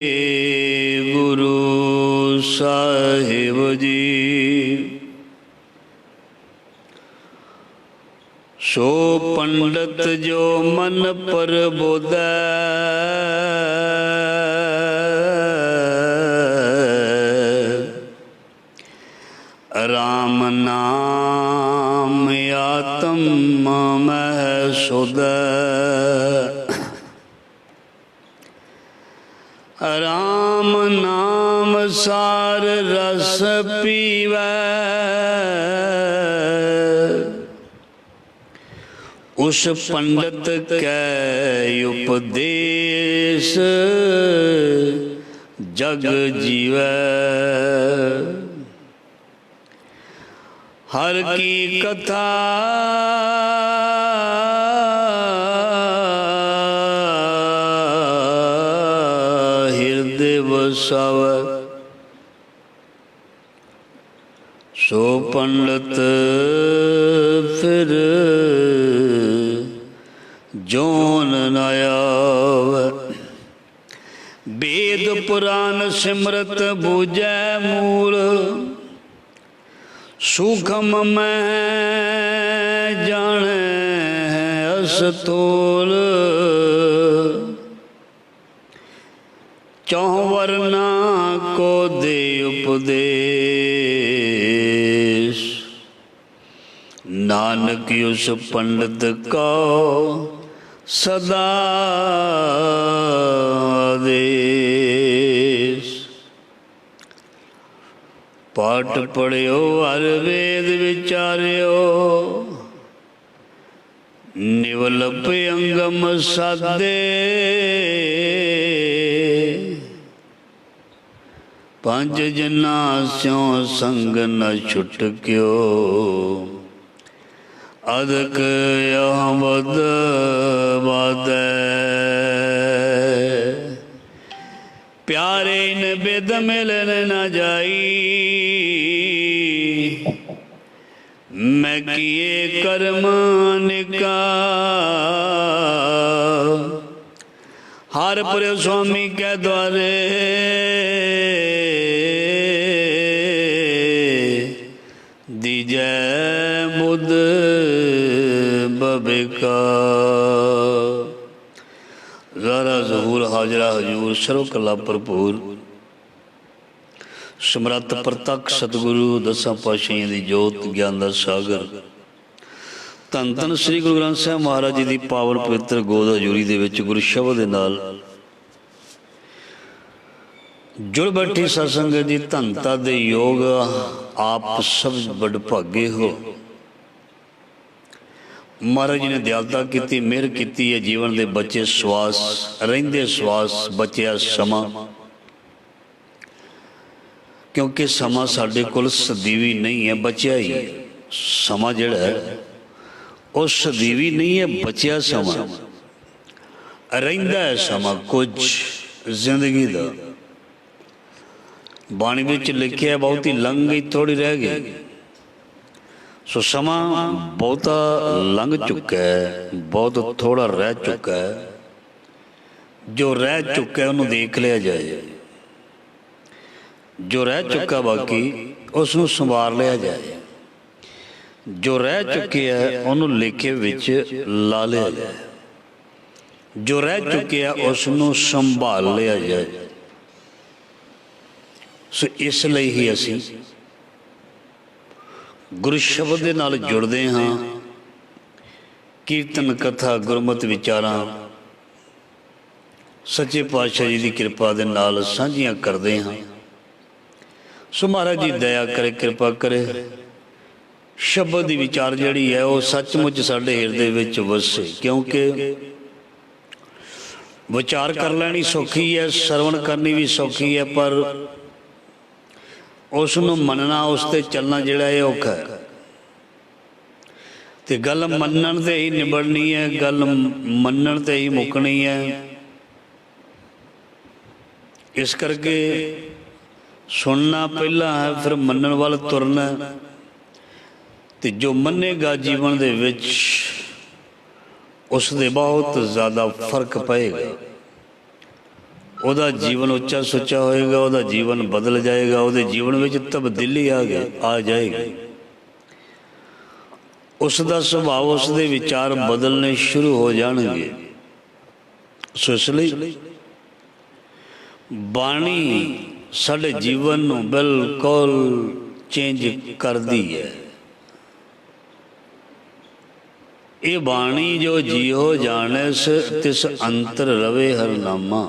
गुरु साहिब जी। सो पंडित जो मन पर बोधै, राम नाम आत्म मह सुधै। राम नाम सार रस पीवै, उस पंडित कै उपदेश जग जीवै। हर की कथा बसावै, सो पंडित फिर जोन न आवे। वेद पुराण सिमरत बूझै मूल, सूखम में जाने अस्तूल। चौवर्ना को दे उपदेश, नानक उस पंडित को सदा आदेश। पाठ पढ़ियो हर वेद विचारियो, निवल अंगम साधे। पंज जना स्यों संग न छुटक्यो, अदक बद बाधै। प्यारे न बेद मिलन न जाई, मैं किए कर्म निका। हर पर स्वामी के द्वारे, दीजै बुध बबिका। ज़ारा ज़हूर हाजरा हजूर सर्व कला भरपूर, समरथ प्रतख सतगुरु दसां पातशाहियां दी जोत ज्ञान दा सागर। धन धन श्री गुरु ग्रंथ साहिब महाराज जी दी पावन पवित्र गोद हजूरी दे विच गुरु शब्द दे नाल जुड़ बैठी सत्संग जी। धनता दे योग आप सब बड़ भागे हो। महाराज जी ने दयालता की, मेहर की है। जीवन के बचे श्वास रहिंदे श्वास बचिया समा, क्योंकि समा साडे कोल सदीवी नहीं है, बचिया ही है। समा जिहड़ा है वो सदीवी नहीं है, बचिया समा रहिंदा है। समा कुछ जिंदगी दा बाणी विच लिखिया, बहुती लंघ गई थोड़ी रह गई। सो समा बहुता लंघ चुका है, बहुत थोड़ा रह चुका है। जो रह चुका है उन्होंने देख लिया जाए, जो रह चुका बाकी उसनों संभाल लिया जाए। जो रह चुके है उन्होंने लेखे विच ला लिया जाए, जो रह चुके है उसनों संभाल लिया जाए। सो इसलिए ही असी गुरु शब्द दे नाल जुड़ते हाँ। कीर्तन कथा गुरमत विचारां सच्चे पातशाह जी की कृपा दे नाल साझियां करते हाँ। सो महाराज जी दया करे, कृपा करे। शब्द की विचार जिहड़ी है वो सचमुच साडे हिरदे विच वसे, क्योंकि विचार कर लैनी सौखी है, सरवण करनी भी सौखी है, पर उसनों मनना, उस ते चलना जिहड़ा है औखा है। ते गल मनण ते ही निबड़नी है, गल मनण ते ही मुकनी है। इस करके सुनना पहला है, फिर मनण वाल तुरना। ते जो मनेगा जीवन दे विच उस दे बहुत ज़्यादा फर्क पेगा। ਉਹਦਾ ਜੀਵਨ ਉੱਚਾ ਸੁੱਚਾ ਹੋਏਗਾ, ਉਹਦਾ ਜੀਵਨ ਬਦਲ ਜਾਏਗਾ, ਉਹਦੇ ਜੀਵਨ ਵਿੱਚ ਤਬਦੀਲੀ ਆ ਜਾਏਗੀ। ਉਸ ਦਾ ਸੁਭਾਅ, ਉਸ ਦੇ ਵਿਚਾਰ ਬਦਲਣੇ ਸ਼ੁਰੂ ਹੋ ਜਾਣਗੇ। ਸੋ ਇਸ ਲਈ ਬਾਣੀ ਸਾਡੇ ਜੀਵਨ ਨੂੰ ਬਿਲਕੁਲ ਚੇਂਜ ਕਰਦੀ ਹੈ। ਇਹ ਬਾਣੀ ਜੋ ਜੀਓ ਜਾਣੈਸ ਤਿਸ ਅੰਤਰ ਰਵੇ ਹਰਨਾਮਾ।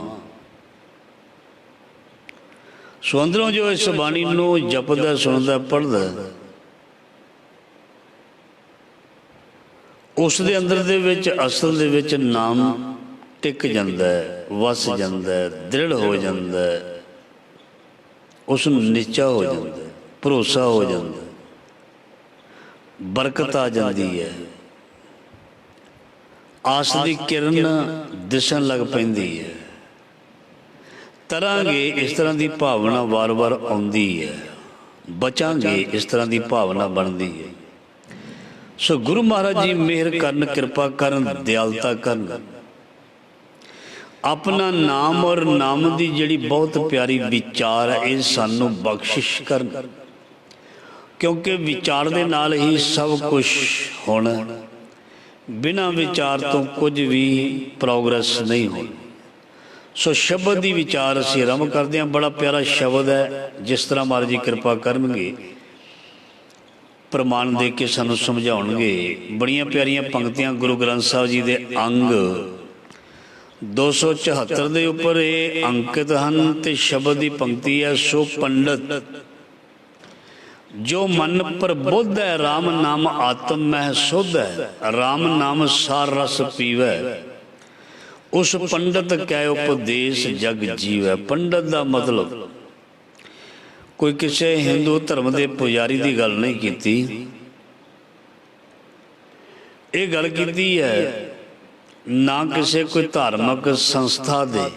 ਸੋ ਅੰਦਰੋਂ ਜੋ ਇਸ ਬਾਣੀ ਨੂੰ ਜਪਦਾ, ਸੁਣਦਾ, ਪੜ੍ਹਦਾ, ਉਸ ਦੇ ਅੰਦਰ ਦੇ ਵਿੱਚ ਅਸਲ ਦੇ ਵਿੱਚ ਨਾਮ ਟਿਕ ਜਾਂਦਾ ਹੈ, ਵਸ ਜਾਂਦਾ ਹੈ, ਦ੍ਰਿੜ ਹੋ ਜਾਂਦਾ ਹੈ, ਉਸ ਨੂੰ ਨਿਸ਼ਚਾ ਹੋ ਜਾਂਦਾ ਹੈ, ਭਰੋਸਾ ਹੋ ਜਾਂਦਾ ਹੈ, ਬਰਕਤ ਆ ਜਾਂਦੀ ਹੈ, ਆਸ ਦੀ ਕਿਰਨ ਦਿਸਣ ਲੱਗ ਪੈਂਦੀ ਹੈ। ਤਰਾਂਗੇ ਇਸ ਤਰ੍ਹਾਂ ਦੀ ਭਾਵਨਾ ਵਾਰ-ਵਾਰ ਆਉਂਦੀ ਹੈ, ਬਚਾਂਗੇ ਇਸ ਤਰ੍ਹਾਂ ਦੀ ਭਾਵਨਾ ਬਣਦੀ ਹੈ। ਸੋ ਗੁਰੂ ਮਹਾਰਾਜ ਜੀ ਮਿਹਰ ਕਰਨ, ਕਿਰਪਾ ਕਰਨ, ਦਿਆਲਤਾ ਕਰਨ, ਆਪਣਾ ਨਾਮ ਔਰ ਨਾਮ ਦੀ ਜਿਹੜੀ ਬਹੁਤ ਪਿਆਰੀ ਵਿਚਾਰ ਹੈ ਇਹ ਸਾਨੂੰ ਬਖਸ਼ਿਸ਼ ਕਰਨ, ਕਿਉਂਕਿ ਵਿਚਾਰ ਦੇ ਨਾਲ ਹੀ ਸਭ ਕੁਝ ਹੋਣਾ। ਬਿਨਾਂ ਵਿਚਾਰ ਤੋਂ ਕੁਝ ਵੀ ਪ੍ਰੋਗਰੈਸ ਨਹੀਂ ਹੋਣੀ। ਸੋ ਸ਼ਬਦ ਦੀ ਵਿਚਾਰ ਅਸੀਂ ਆਰੰਭ ਕਰਦੇ ਹਾਂ। ਬੜਾ ਪਿਆਰਾ ਸ਼ਬਦ ਹੈ, ਜਿਸ ਤਰ੍ਹਾਂ ਮਹਾਰਾਜ ਜੀ ਕਿਰਪਾ ਕਰਨਗੇ, ਪ੍ਰਮਾਣ ਦੇ ਕੇ ਸਾਨੂੰ ਸਮਝਾਉਣਗੇ। ਬੜੀਆਂ ਪਿਆਰੀਆਂ ਪੰਕਤੀਆਂ ਗੁਰੂ ਗ੍ਰੰਥ ਸਾਹਿਬ ਜੀ ਦੇ ਅੰਗ 274 ਦੇ ਉੱਪਰ ਇਹ ਅੰਕਿਤ ਹਨ ਤੇ ਸ਼ਬਦ ਦੀ ਪੰਕਤੀ ਹੈ। ਸੋ ਪੰਡਤ ਜੋ ਮਨ ਪ੍ਰਬੁੱਧ ਹੈ, ਰਾਮ ਨਾਮ ਆਤਮ ਮਹਿ ਸੁਧ ਹੈ, ਰਾਮ ਨਾਮ ਸਾਰ ਰਸ ਪੀਵੈ, ਉਸ ਪੰਡਤ ਕੈ ਉਪਦੇਸ਼ ਜਗ ਜੀਵੈ। ਪੰਡਤ ਦਾ ਮਤਲਬ ਕੋਈ ਕਿਸੇ ਹਿੰਦੂ ਧਰਮ ਦੇ ਪੁਜਾਰੀ ਦੀ ਗੱਲ ਨਹੀਂ ਕੀਤੀ, ਇਹ ਗੱਲ ਕੀਤੀ ਹੈ ਨਾ ਕਿਸੇ ਕੋਈ ਧਾਰਮਿਕ ਸੰਸਥਾ ਦੇ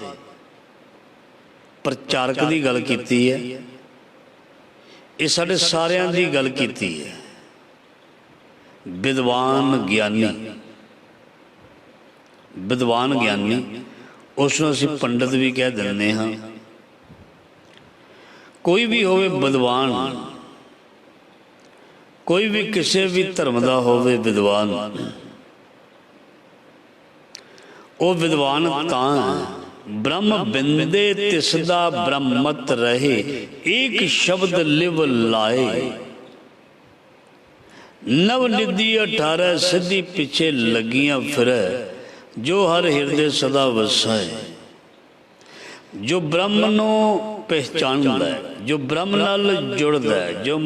ਪ੍ਰਚਾਰਕ ਦੀ ਗੱਲ ਕੀਤੀ ਹੈ, ਇਹ ਸਾਡੇ ਸਾਰਿਆਂ ਦੀ ਗੱਲ ਕੀਤੀ ਹੈ। ਵਿਦਵਾਨ ਗਿਆਨੀ, ਵਿਦਵਾਨ ਗਿਆਨੀ, ਉਸ ਨੂੰ ਅਸੀਂ ਪੰਡਤ ਵੀ ਕਹਿ ਦਿੰਦੇ ਹਾਂ। ਕੋਈ ਵੀ ਹੋਵੇ ਵਿਦਵਾਨ, ਕੋਈ ਵੀ ਕਿਸੇ ਵੀ ਧਰਮ ਦਾ ਹੋਵੇ ਵਿਦਵਾਨ, ਉਹ ਵਿਦਵਾਨ ਤਾਂ ਬ੍ਰਹਮ ਬਿੰਦੇ ਤਿਸਦਾ ਬ੍ਰਹਮਤ ਰਹੇ, ਏਕ ਸ਼ਬਦ ਲਿਵ ਲਾਏ, ਨਵ ਨਿਧੀ 18 ਸਿੱਧੀ ਪਿੱਛੇ ਲੱਗੀਆਂ ਫਿਰੈ, ਜੋ ਹਰ ਹਿਰਦੇ ਸਦਾ ਵਸਾਏ। ਜੋ ਬ੍ਰਹਮ ਨੂੰ ਪਹਿਚਾਨਦਾ ਹੈ, ਜੋ ਬ੍ਰਹਮ ਨਾਲ ਜੁੜਦਾ ਹੈ, ਜੋ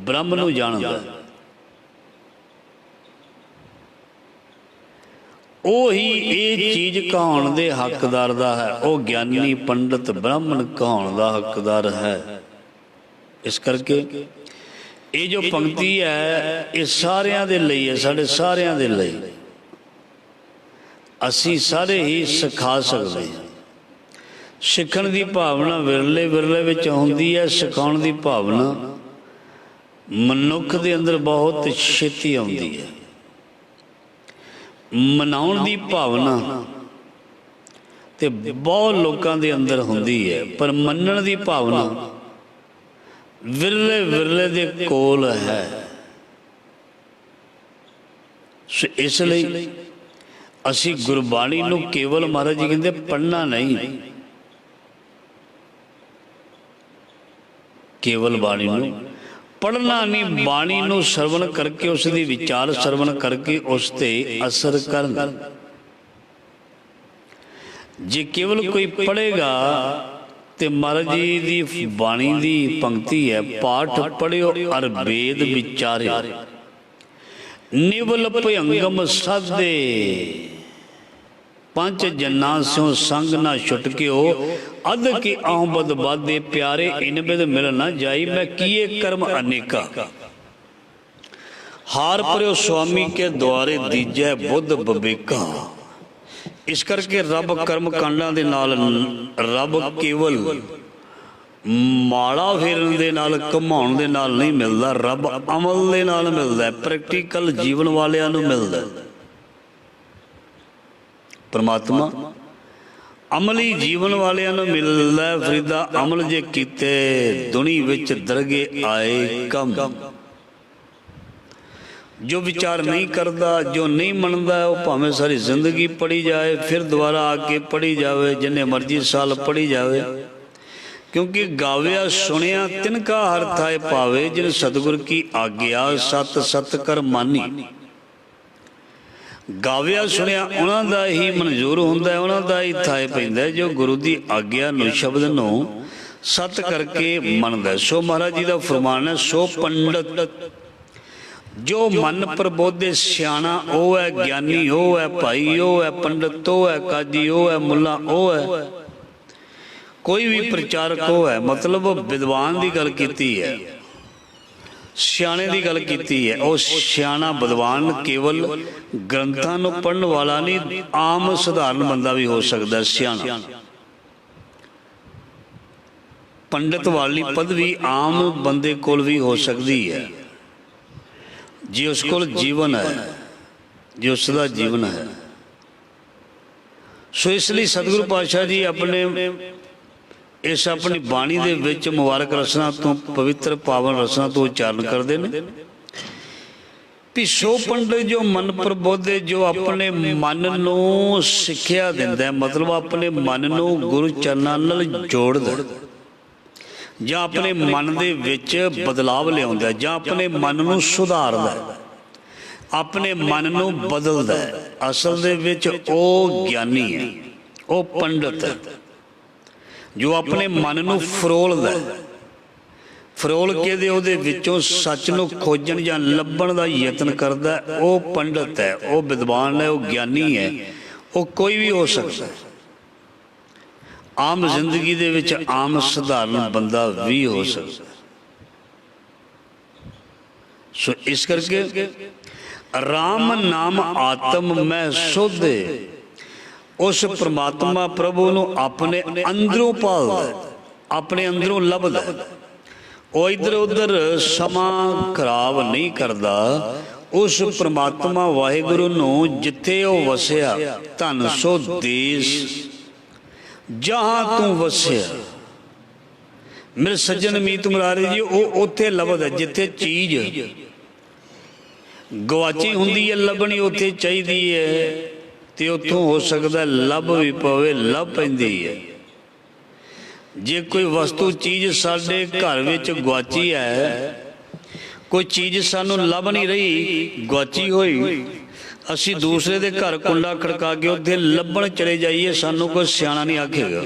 ਬ੍ਰਹਮ ਨੂੰ ਜਾਣਦਾ ਹੈ, ਉਹੀ ਇਹ ਚੀਜ਼ ਕਹਾਉਣ ਦੇ ਹੱਕਦਾਰ ਦਾ ਹੈ। ਉਹ ਗਿਆਨੀ ਪੰਡਤ ਬ੍ਰਾਹਮਣ ਕਹਾਉਣ ਦਾ ਹੱਕਦਾਰ ਹੈ। ਇਸ ਕਰਕੇ ਇਹ ਜੋ ਪੰਕਤੀ ਹੈ ਇਹ ਸਾਰਿਆਂ ਦੇ ਲਈ ਹੈ, ਸਾਡੇ ਸਾਰਿਆਂ ਦੇ ਲਈ। ਅਸੀਂ ਸਾਰੇ ਹੀ ਸਿਖਾ ਸਕਦੇ ਹਾਂ। ਸਿੱਖਣ ਦੀ ਭਾਵਨਾ ਵਿਰਲੇ ਵਿਰਲੇ ਵਿੱਚ ਹੁੰਦੀ ਹੈ, ਸਿਖਾਉਣ ਦੀ ਭਾਵਨਾ ਮਨੁੱਖ ਦੇ ਅੰਦਰ ਬਹੁਤ ਛੇਤੀ ਆਉਂਦੀ ਹੈ। ਮਨਾਉਣ ਦੀ ਭਾਵਨਾ ਤੇ ਬਹੁਤ ਲੋਕਾਂ ਦੇ ਅੰਦਰ ਹੁੰਦੀ ਹੈ, ਪਰ ਮੰਨਣ ਦੀ ਭਾਵਨਾ ਵਿਰਲੇ ਵਿਰਲੇ ਦੇ ਕੋਲ ਹੈ। ਸੋ ਇਸ ਲਈ ਅਸੀਂ ਗੁਰਬਾਣੀ ਨੂੰ ਕੇਵਲ ਮਹਾਰਾਜ ਜੀ ਕਹਿੰਦੇ ਪੜ੍ਹਨਾ ਨਹੀਂ, ਕੇਵਲ ਬਾਣੀ ਨੂੰ ਪੜ੍ਹਨਾ ਨਹੀਂ, ਬਾਣੀ ਨੂੰ ਸਰਵਣ ਕਰਕੇ, ਉਸ ਦੀ ਵਿਚਾਰ ਸਰਵਣ ਕਰਕੇ ਉਸ ਤੇ ਅਸਰ ਕਰਨ। ਜੇ ਕੇਵਲ ਕੋਈ ਪੜ੍ਹੇਗਾ ਤੇ ਮਹਾਰਾਜ ਜੀ ਦੀ ਬਾਣੀ ਦੀ ਪੰਕਤੀ ਹੈ, ਪਾਠ ਪੜ੍ਹਿਓ ਅਰ ਵੇਦ ਵਿਚਾਰਿਓ, ਨਿਵਲ ਭਯੰਗਮ ਸਾਧੇ, ਪੰਜ ਜਨਾਂ ਸਿਓ ਸੰਗ ਨਾ ਛੁਟਕਿਓ, ਅਧ ਕੀ ਆਹਬਦ ਬਾਦੇ ਪਿਆਰੇ, ਇਨ ਬਿਦ ਮਿਲ ਨਾ ਜਾਈ, ਮੈਂ ਕੀਏ ਕਰਮ ਅਨੇਕਾ, ਹਾਰ ਪਰਿਓ ਸੁਆਮੀ ਕੇ ਦੁਆਰੇ ਦੀਜੈ ਬੁੱਧ ਬਵੇਕਾ। ਇਸ ਕਰਕੇ ਰੱਬ ਕਰਮ ਕਾਂਡਾਂ ਦੇ ਨਾਲ, ਰੱਬ ਕੇਵਲ ਮਾਲਾ ਫੇਰਨ ਦੇ ਨਾਲ, ਘੁਮਾਉਣ ਦੇ ਨਾਲ ਨਹੀਂ ਮਿਲਦਾ, ਰੱਬ ਅਮਲ ਦੇ ਨਾਲ ਮਿਲਦਾ, ਪ੍ਰੈਕਟੀਕਲ ਜੀਵਨ ਵਾਲਿਆਂ ਨੂੰ ਮਿਲਦਾ। ਪਰਮਾਤਮਾ ਅਮਲੀ ਜੀਵਨ ਵਾਲਿਆਂ ਨੂੰ ਮਿਲਦਾ ਫਰੀਦਾ ਅਮਲ ਜੇ ਕੀਤੇ ਦੁਨੀ ਵਿੱਚ ਦਰਗੇ ਆਏ ਕੰਮ। ਜੋ ਵਿਚਾਰ ਨਹੀਂ ਕਰਦਾ, ਜੋ ਨਹੀਂ ਮੰਨਦਾ, ਉਹ ਭਾਵੇਂ ਸਾਰੀ ਜ਼ਿੰਦਗੀ ਪੜ੍ਹੀ ਜਾਏ, ਫਿਰ ਦੁਬਾਰਾ ਆ ਕੇ ਪੜ੍ਹੀ ਜਾਵੇ, ਜਿੰਨੇ ਮਰਜ਼ੀ ਸਾਲ ਪੜ੍ਹੀ ਜਾਵੇ, ਕਿਉਂਕਿ ਗਾਵਿਆ ਸੁਣਿਆ ਤਿਨਕਾ ਹਰ ਥਾਏ ਪਾਵੇ, ਜਿਨ ਸਤਿਗੁਰ ਕੀ ਆਗਿਆ ਸਤ ਸਤ ਕਰ ਮਾਨੀ। ਗਾਵਿਆ ਸੁਣਿਆ ਉਹਨਾਂ ਦਾ ਹੀ ਮਨਜ਼ੂਰ ਹੁੰਦਾ, ਉਹਨਾਂ ਦਾ ਹੀ ਥਾਏ ਪੈਂਦਾ ਜੋ ਗੁਰੂ ਦੀ ਆਗਿਆ ਨੂੰ, ਸ਼ਬਦ ਨੂੰ ਸਤ ਕਰਕੇ ਮੰਨਦਾ। ਸੋ ਮਹਾਰਾਜ ਜੀ ਦਾ ਫਰਮਾਨ ਹੈ, ਸੋ ਪੰਡਤ ਜੋ ਮਨ ਪ੍ਰਬੋਧੇ ਸਿਆਣਾ ਉਹ ਹੈ, ਗਿਆਨੀ ਉਹ ਹੈ, ਭਾਈ ਉਹ ਹੈ, ਪੰਡਤ ਉਹ ਹੈ, ਕਾਜੀ ਉਹ ਹੈ, ਮੁੱਲਾ ਉਹ ਹੈ, ਕੋਈ ਵੀ ਪ੍ਰਚਾਰਕ ਉਹ ਹੈ। ਮਤਲਬ ਵਿਦਵਾਨ ਦੀ ਗੱਲ ਕੀਤੀ ਹੈ, ਸਿਆਣੇ ਦੀ ਗੱਲ ਕੀਤੀ ਹੈ। ਉਹ ਸਿਆਣਾ ਵਿਦਵਾਨ ਕੇਵਲ ਗ੍ਰੰਥਾਂ ਨੂੰ ਪੜ੍ਹਨ ਵਾਲਾ ਨਹੀਂ, ਆਮ ਸਧਾਰਨ ਬੰਦਾ ਵੀ ਹੋ ਸਕਦਾ ਸਿਆਣਾ। ਪੰਡਤ ਵਾਲੀ ਪਦਵੀ ਆਮ ਬੰਦੇ ਕੋਲ ਵੀ ਹੋ ਸਕਦੀ ਹੈ, ਜੇ ਉਸ ਕੋਲ ਜੀਵਨ ਹੈ, ਜੇ ਉਸ ਦਾ ਜੀਵਨ ਹੈ। ਸੋ ਇਸ ਲਈ ਸਤਿਗੁਰੂ ਪਾਤਸ਼ਾਹ ਜੀ ਆਪਣੇ ਇਸ ਆਪਣੀ ਬਾਣੀ ਦੇ ਵਿੱਚ ਮੁਬਾਰਕ ਰਸਨਾ ਤੋਂ, ਪਵਿੱਤਰ ਪਾਵਨ ਰਸਨਾ ਤੋਂ ਉਚਾਰਨ ਕਰਦੇ ਨੇ ਵੀ ਸੋ ਪੰਡਤ ਜੋ ਮਨ ਪ੍ਰਬੋਧੇ, ਜੋ ਆਪਣੇ ਮਨ ਨੂੰ ਸਿੱਖਿਆ ਦਿੰਦਾ, ਮਤਲਬ ਆਪਣੇ ਮਨ ਨੂੰ ਗੁਰੂ ਚਰਨਾਂ ਨਾਲ ਜੋੜਦਾ, ਜਾਂ ਆਪਣੇ ਮਨ ਦੇ ਵਿੱਚ ਬਦਲਾਵ ਲਿਆਉਂਦਾ, ਜਾਂ ਆਪਣੇ ਮਨ ਨੂੰ ਸੁਧਾਰਦਾ, ਆਪਣੇ ਮਨ ਨੂੰ ਬਦਲਦਾ। ਅਸਲ ਦੇ ਵਿੱਚ ਉਹ ਗਿਆਨੀ ਹੈ, ਉਹ ਪੰਡਤ ਹੈ, ਜੋ ਆਪਣੇ ਮਨ ਨੂੰ ਫਰੋਲਦਾ, ਫਰੋਲ ਕੇ ਦੇ ਉਹਦੇ ਵਿੱਚੋਂ ਸੱਚ ਨੂੰ ਖੋਜਣ ਜਾਂ ਲੱਭਣ ਦਾ ਯਤਨ ਕਰਦਾ। ਉਹ ਪੰਡਤ ਹੈ, ਉਹ ਵਿਦਵਾਨ ਹੈ, ਉਹ ਗਿਆਨੀ ਹੈ। ਉਹ ਕੋਈ ਵੀ ਹੋ ਸਕਦਾ, ਆਮ ਜ਼ਿੰਦਗੀ ਦੇ ਵਿੱਚ ਆਮ ਸਧਾਰਨ ਬੰਦਾ ਵੀ ਹੋ ਸਕਦਾ। ਸੋ ਇਸ ਕਰਕੇ ਰਾਮ ਨਾਮ ਆਤਮ ਮੈਂ ਸੋਧੇ, ਉਸ ਪ੍ਰਮਾਤਮਾ ਪ੍ਰਭੂ ਨੂੰ ਆਪਣੇ ਅੰਦਰੋਂ ਭਾਲਦਾ, ਆਪਣੇ ਅੰਦਰੋਂ ਲੱਭਦਾ। ਉਹ ਇੱਧਰ ਉੱਧਰ ਸਮਾਂ ਖਰਾਬ ਨਹੀਂ ਕਰਦਾ। ਉਸ ਪ੍ਰਮਾਤਮਾ ਵਾਹਿਗੁਰੂ ਨੂੰ ਜਿੱਥੇ ਉਹ ਵਸਿਆ, ਧਨ ਸੋ ਦੇਸ ਜਹਾਂ ਤੂੰ ਵਸਿਆ, ਮੇਰੇ ਸੱਜਣ ਮੀਤ ਮੁਰਾਰੇ ਜੀ, ਉਹ ਉੱਥੇ ਲੱਭਦਾ ਜਿੱਥੇ ਚੀਜ਼ ਗਵਾਚੀ ਹੁੰਦੀ ਹੈ, ਲੱਭਣੀ ਉੱਥੇ ਚਾਹੀਦੀ ਹੈ, ਤੇ ਉੱਥੋਂ ਹੋ ਸਕਦਾ ਲੱਭ ਵੀ ਪਵੇ, ਲੱਭ ਪੈਂਦੀ ਹੈ। ਜੇ ਕੋਈ ਵਸਤੂ ਚੀਜ਼ ਸਾਡੇ ਘਰ ਵਿੱਚ ਗਵਾਚੀ ਹੈ, ਕੋਈ ਚੀਜ਼ ਸਾਨੂੰ ਲੱਭ ਨਹੀਂ ਰਹੀ, ਗਵਾਚੀ ਹੋਈ, ਅਸੀਂ ਦੂਸਰੇ ਦੇ ਘਰ ਕੁੰਡਾ ਖੜਕਾ ਕੇ ਉੱਥੇ ਲੱਭਣ ਚਲੇ ਜਾਈਏ, ਸਾਨੂੰ ਕੋਈ ਸਿਆਣਾ ਨਹੀਂ ਆਖੇਗਾ।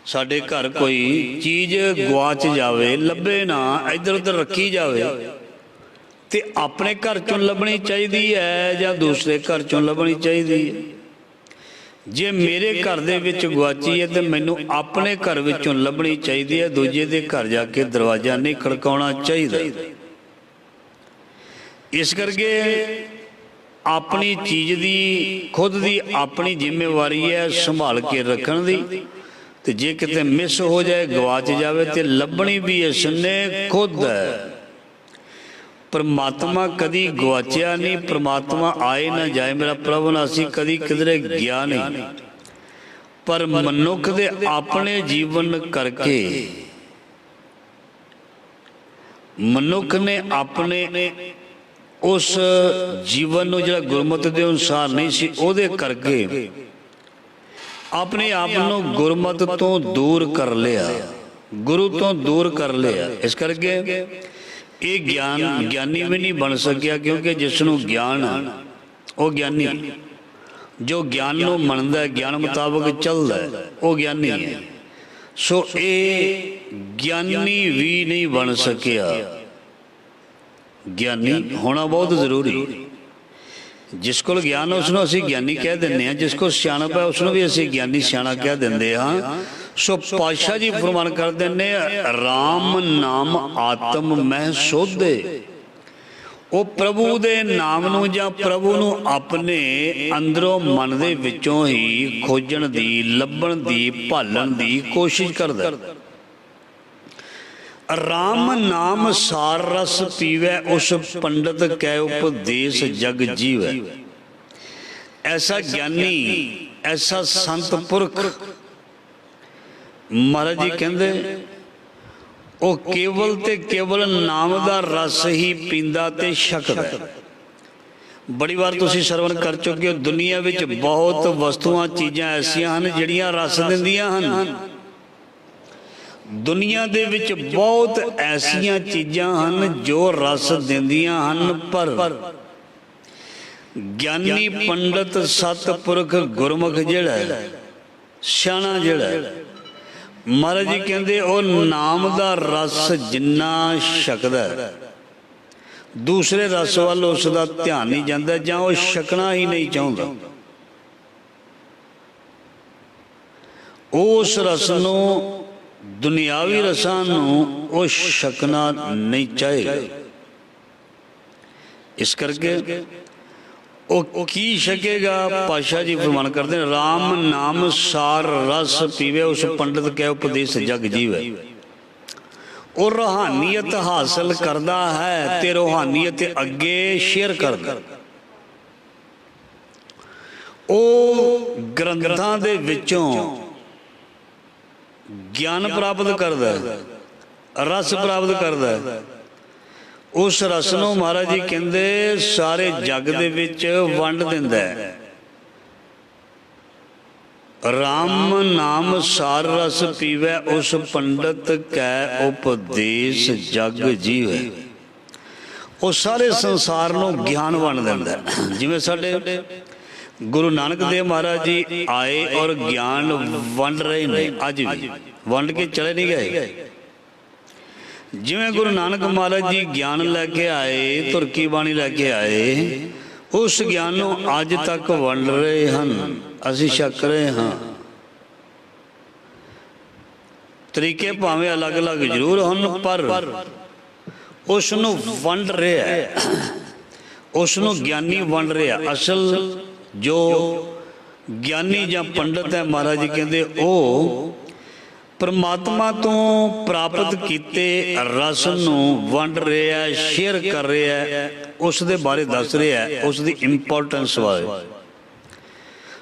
ਸਾਡੇ ਘਰ ਕੋਈ ਚੀਜ਼ ਗਵਾਚ ਜਾਵੇ, ਲੱਭੇ ਨਾ, ਇੱਧਰ ਉੱਧਰ ਰੱਖੀ ਜਾਵੇ, ਤੇ ਆਪਣੇ ਘਰ ਚੋਂ ਲੱਭਣੀ ਚਾਹੀਦੀ ਹੈ ਜਾਂ ਦੂਸਰੇ ਘਰ ਚੋਂ ਲੱਭਣੀ ਚਾਹੀਦੀ ਹੈ। ਜੇ ਮੇਰੇ ਘਰ ਦੇ ਵਿੱਚ ਗਵਾਚੀ ਹੈ ਤੇ ਮੈਨੂੰ ਆਪਣੇ ਘਰ ਵਿੱਚੋਂ ਲੱਭਣੀ ਚਾਹੀਦੀ ਹੈ, ਦੂਜੇ ਦੇ ਘਰ ਜਾ ਕੇ ਦਰਵਾਜ਼ਾ ਨਹੀਂ ਖੜਕਾਉਣਾ ਚਾਹੀਦਾ। ਇਸ ਕਰਕੇ ਆਪਣੀ ਚੀਜ਼ ਦੀ, ਖੁਦ ਦੀ ਆਪਣੀ ਜ਼ਿੰਮੇਵਾਰੀ ਹੈ ਸੰਭਾਲ ਕੇ ਰੱਖਣ ਦੀ, ਤੇ ਜੇ ਕਿਤੇ ਮਿਸ ਹੋ ਜਾਏ, ਗਵਾਚ ਜਾਵੇ, ਤੇ ਲੱਭਣੀ ਵੀ ਇਸ ਨੇ ਖੁਦ ਹੈ। ਪਰਮਾਤਮਾ ਕਦੀ ਗਵਾਚਿਆ ਨਹੀਂ, ਪਰਮਾਤਮਾ ਆਏ ਨਾ ਜਾਏ, ਮੇਰਾ ਪ੍ਰਭੂ ਨਾਸੀ ਕਦੀ ਕਿਧਰੇ ਗਿਆ ਨਹੀਂ। ਪਰ ਮਨੁੱਖ ਦੇ ਆਪਣੇ ਜੀਵਨ ਕਰਕੇ, ਮਨੁੱਖ ਨੇ ਆਪਣੇ ਉਸ ਜੀਵਨ ਨੂੰ ਜਿਹੜਾ ਗੁਰਮਤਿ ਦੇ ਅਨੁਸਾਰ ਨਹੀਂ ਸੀ, ਉਹਦੇ ਕਰਕੇ ਆਪਣੇ ਆਪ ਨੂੰ ਗੁਰਮਤਿ ਤੋਂ ਦੂਰ ਕਰ ਲਿਆ, ਗੁਰੂ ਤੋਂ ਦੂਰ ਕਰ ਲਿਆ। ਇਸ ਕਰਕੇ ਇਹ ਗਿਆਨੀ ਵੀ ਨਹੀਂ ਬਣ ਸਕਿਆ, ਕਿਉਂਕਿ ਜਿਸ ਨੂੰ ਗਿਆਨ ਆ ਉਹ ਗਿਆਨੀ, ਜੋ ਗਿਆਨ ਨੂੰ ਮੰਨਦਾ, ਗਿਆਨ ਮੁਤਾਬਕ ਚੱਲਦਾ, ਉਹ ਗਿਆਨੀ ਹੈ। ਸੋ ਇਹ ਗਿਆਨੀ ਵੀ ਨਹੀਂ ਬਣ ਸਕਿਆ। ਗਿਆਨੀ ਹੋਣਾ ਬਹੁਤ ਜ਼ਰੂਰੀ। ਜਿਸ ਕੋਲ ਗਿਆਨ ਉਸ ਨੂੰ ਅਸੀਂ ਗਿਆਨੀ ਕਹਿ ਦਿੰਦੇ ਹਾਂ, ਜਿਸ ਕੋਲ ਸਿਆਣਪ ਹੈ ਉਸ ਨੂੰ ਵੀ ਅਸੀਂ ਗਿਆਨੀ ਸਿਆਣਾ ਕਹਿ ਦਿੰਦੇ ਹਾਂ। ਸੋ ਪਾਤਸ਼ਾਹ ਜੀ ਫਰਮਾਨ ਕਰਦੇ ਨੇ, ਰਾਮ ਨਾਮ ਆਤਮ ਮੈਂ ਸੋਧੇ, ਉਹ ਪ੍ਰਭੂ ਦੇ ਨਾਮ ਨੂੰ ਜਾਂ ਪ੍ਰਭੂ ਨੂੰ ਆਪਣੇ ਅੰਦਰੋਂ ਮਨ ਦੇ ਵਿੱਚੋਂ ਹੀ ਖੋਜਣ ਦੀ, ਲੱਭਣ ਦੀ, ਭਾਲਣ ਦੀ ਕੋਸ਼ਿਸ਼ ਕਰਦਾ। ਰਾਮ ਨਾਮ ਸਾਰ ਰਸ ਪੀਵੈ, ਉਸ ਪੰਡਤ ਕੈ ਉਪਦੇਸ਼ ਜਗ ਜੀਵੈ। ਐਸਾ ਗਿਆਨੀ ਐਸਾ ਸੰਤ ਪੁਰਖ ਮਹਾਰਾਜ ਜੀ ਕਹਿੰਦੇ ਉਹ ਕੇਵਲ ਤੇ ਕੇਵਲ ਨਾਮ ਦਾ ਰਸ ਹੀ ਪੀਂਦਾ ਤੇ ਛਕਦਾ। ਬੜੀ ਵਾਰ ਤੁਸੀਂ ਸਰਵਣ ਕਰ ਚੁੱਕੇ ਹੋ, ਦੁਨੀਆ ਵਿੱਚ ਬਹੁਤ ਵਸਤੂਆਂ ਚੀਜ਼ਾਂ ਐਸੀਆਂ ਹਨ ਜਿਹੜੀਆਂ ਰਸ ਦਿੰਦੀਆਂ ਹਨ। ਦੁਨੀਆ ਦੇ ਵਿੱਚ ਬਹੁਤ ਐਸੀਆਂ ਚੀਜ਼ਾਂ ਹਨ ਜੋ ਰਸ ਦਿੰਦੀਆਂ ਹਨ, ਪਰ ਗਿਆਨੀ ਪੰਡਤ ਸਤਿਪੁਰਖ ਗੁਰਮੁਖ ਜਿਹੜਾ ਸਿਆਣਾ ਜਿਹੜਾ ਮਹਾਰਾਜ ਜੀ ਕਹਿੰਦੇ ਉਹ ਨਾਮ ਦਾ ਰਸ ਜਿੰਨਾ ਛਕਦਾ ਦੂਸਰੇ ਰਸ ਵੱਲ ਉਸ ਦਾ ਧਿਆਨ ਨਹੀਂ ਜਾਂਦਾ, ਜਾਂ ਉਹ ਛਕਣਾ ਹੀ ਨਹੀਂ ਚਾਹੁੰਦਾ। ਉਸ ਰਸ ਨੂੰ, ਦੁਨਿਆਵੀ ਰਸਾਂ ਨੂੰ ਉਹ ਛਕਣਾ ਨਹੀਂ ਚਾਹੇਗਾ। ਇਸ ਕਰਕੇ ਉਹ ਕੀ ਛਕੇਗਾ? ਪਾਤਸ਼ਾਹ ਜੀ ਫਰਮਾਨ ਕਰਦੇ ਨੇ, ਰਾਮ ਨਾਮ ਸਾਰ ਰਸ ਪੀਵੇ ਉਸ ਪੰਡਤ ਕੈ ਉਪਦੇਸ਼ ਜਗ ਜੀਵੈ। ਉਹ ਰੂਹਾਨੀਅਤ ਹਾਸਲ ਕਰਦਾ ਹੈ ਤੇ ਰੂਹਾਨੀਅਤ ਅੱਗੇ ਸ਼ੇਅਰ ਕਰਦਾ। ਉਹ ਗ੍ਰੰਥਾਂ ਦੇ ਵਿੱਚੋਂ ਗਿਆਨ ਪ੍ਰਾਪਤ ਕਰਦਾ, ਰਸ ਪ੍ਰਾਪਤ ਕਰਦਾ। ਉਸ ਰਸ ਨੂੰ ਮਹਾਰਾਜ ਜੀ ਕਹਿੰਦੇ ਸਾਰੇ ਜੱਗ ਦੇ ਵਿੱਚ ਵੰਡ ਦਿੰਦਾ ਹੈ। ਰਾਮ ਨਾਮ ਸਾਰ ਰਸ ਪੀਵੈ ਉਸ ਪੰਡਤ ਕੈ ਉਪਦੇਸ਼ ਜਗ ਜੀਵੈ। ਉਹ ਸਾਰੇ ਸੰਸਾਰ ਨੂੰ ਗਿਆਨ ਵੰਡ ਦਿੰਦਾ। ਜਿਵੇਂ ਸਾਡੇ ਗੁਰੂ ਨਾਨਕ ਦੇਵ ਮਹਾਰਾਜ ਜੀ ਆਏ ਔਰ ਗਿਆਨ ਵੰਡ ਰਹੇ ਨੇ, ਅੱਜ ਵੀ ਵੰਡ ਕੇ ਚਲੇ ਨਹੀਂ ਗਏ। ਜਿਵੇਂ ਗੁਰੂ ਨਾਨਕ ਮਹਾਰਾਜ ਜੀ ਗਿਆਨ ਲੈ ਕੇ ਆਏ, ਤੁਰਕੀ ਬਾਣੀ ਲੈ ਕੇ ਆਏ, ਉਸ ਗਿਆਨ ਨੂੰ ਅੱਜ ਤੱਕ ਵੰਡ ਰਹੇ ਹਨ, ਅਸੀਂ ਛਕ ਰਹੇ ਹਾਂ। ਤਰੀਕੇ ਭਾਵੇਂ ਅਲੱਗ ਅਲੱਗ ਜ਼ਰੂਰ ਹਨ, ਪਰ ਉਸ ਨੂੰ ਵੰਡ ਰਿਹਾ, ਉਸ ਨੂੰ ਗਿਆਨੀ ਵੰਡ ਰਿਹਾ। ਅਸਲ ਜੋ ਗਿਆਨੀ ਜਾਂ ਪੰਡਤ ਹੈ, ਮਹਾਰਾਜ ਜੀ ਕਹਿੰਦੇ ਉਹ ਪਰਮਾਤਮਾ ਤੋਂ ਪ੍ਰਾਪਤ ਕੀਤੇ ਰਸ ਨੂੰ ਵੰਡ ਰਿਹਾ, ਸ਼ੇਅਰ ਕਰ ਰਿਹਾ, ਉਸ ਦੇ ਬਾਰੇ ਦੱਸ ਰਿਹਾ, ਉਸ ਦੀ ਇੰਪੋਰਟੈਂਸ ਬਾਰੇ।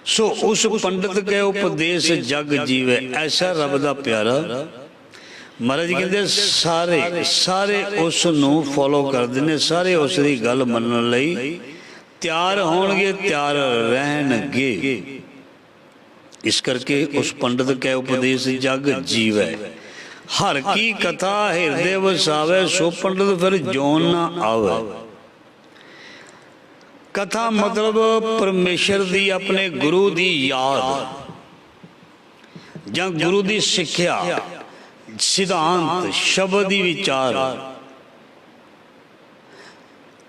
ਸੋ ਉਸ ਪੰਡਤ ਕੇ ਉਪਦੇਸ਼ ਜਗ ਜੀਵੇ, ਐਸਾ ਰੱਬ ਦਾ ਪਿਆਰਾ। ਮਹਾਰਾਜ ਜੀ ਕਹਿੰਦੇ ਸਾਰੇ ਉਸ ਨੂੰ ਫੋਲੋ ਕਰਦੇ ਨੇ, ਸਾਰੇ ਉਸ ਦੀ ਗੱਲ ਮੰਨਣ ਲਈ ਤਿਆਰ ਹੋਣਗੇ, ਤਿਆਰ ਰਹਿਣਗੇ। ਇਸ ਕਰਕੇ ਉਸ ਪੰਡਤ ਕੈ ਉਪਦੇਸ਼ ਜਗ ਜੀਵੈ, ਹਰ ਕੀ ਕਥਾ ਹਿਰਦੇ ਵਸਾਵੇ, ਸੋ ਪੰਡਤ ਫਿਰ ਜੋਨ ਨਾ ਆਵੇ। ਕਥਾ ਮਤਲਬ ਪਰਮੇਸ਼ਰ ਦੀ, ਆਪਣੇ ਗੁਰੂ ਦੀ ਯਾਦ ਜਾਂ ਗੁਰੂ ਦੀ ਸਿੱਖਿਆ, ਸਿਧਾਂਤ, ਸ਼ਬਦ ਦੀ ਵਿਚਾਰ,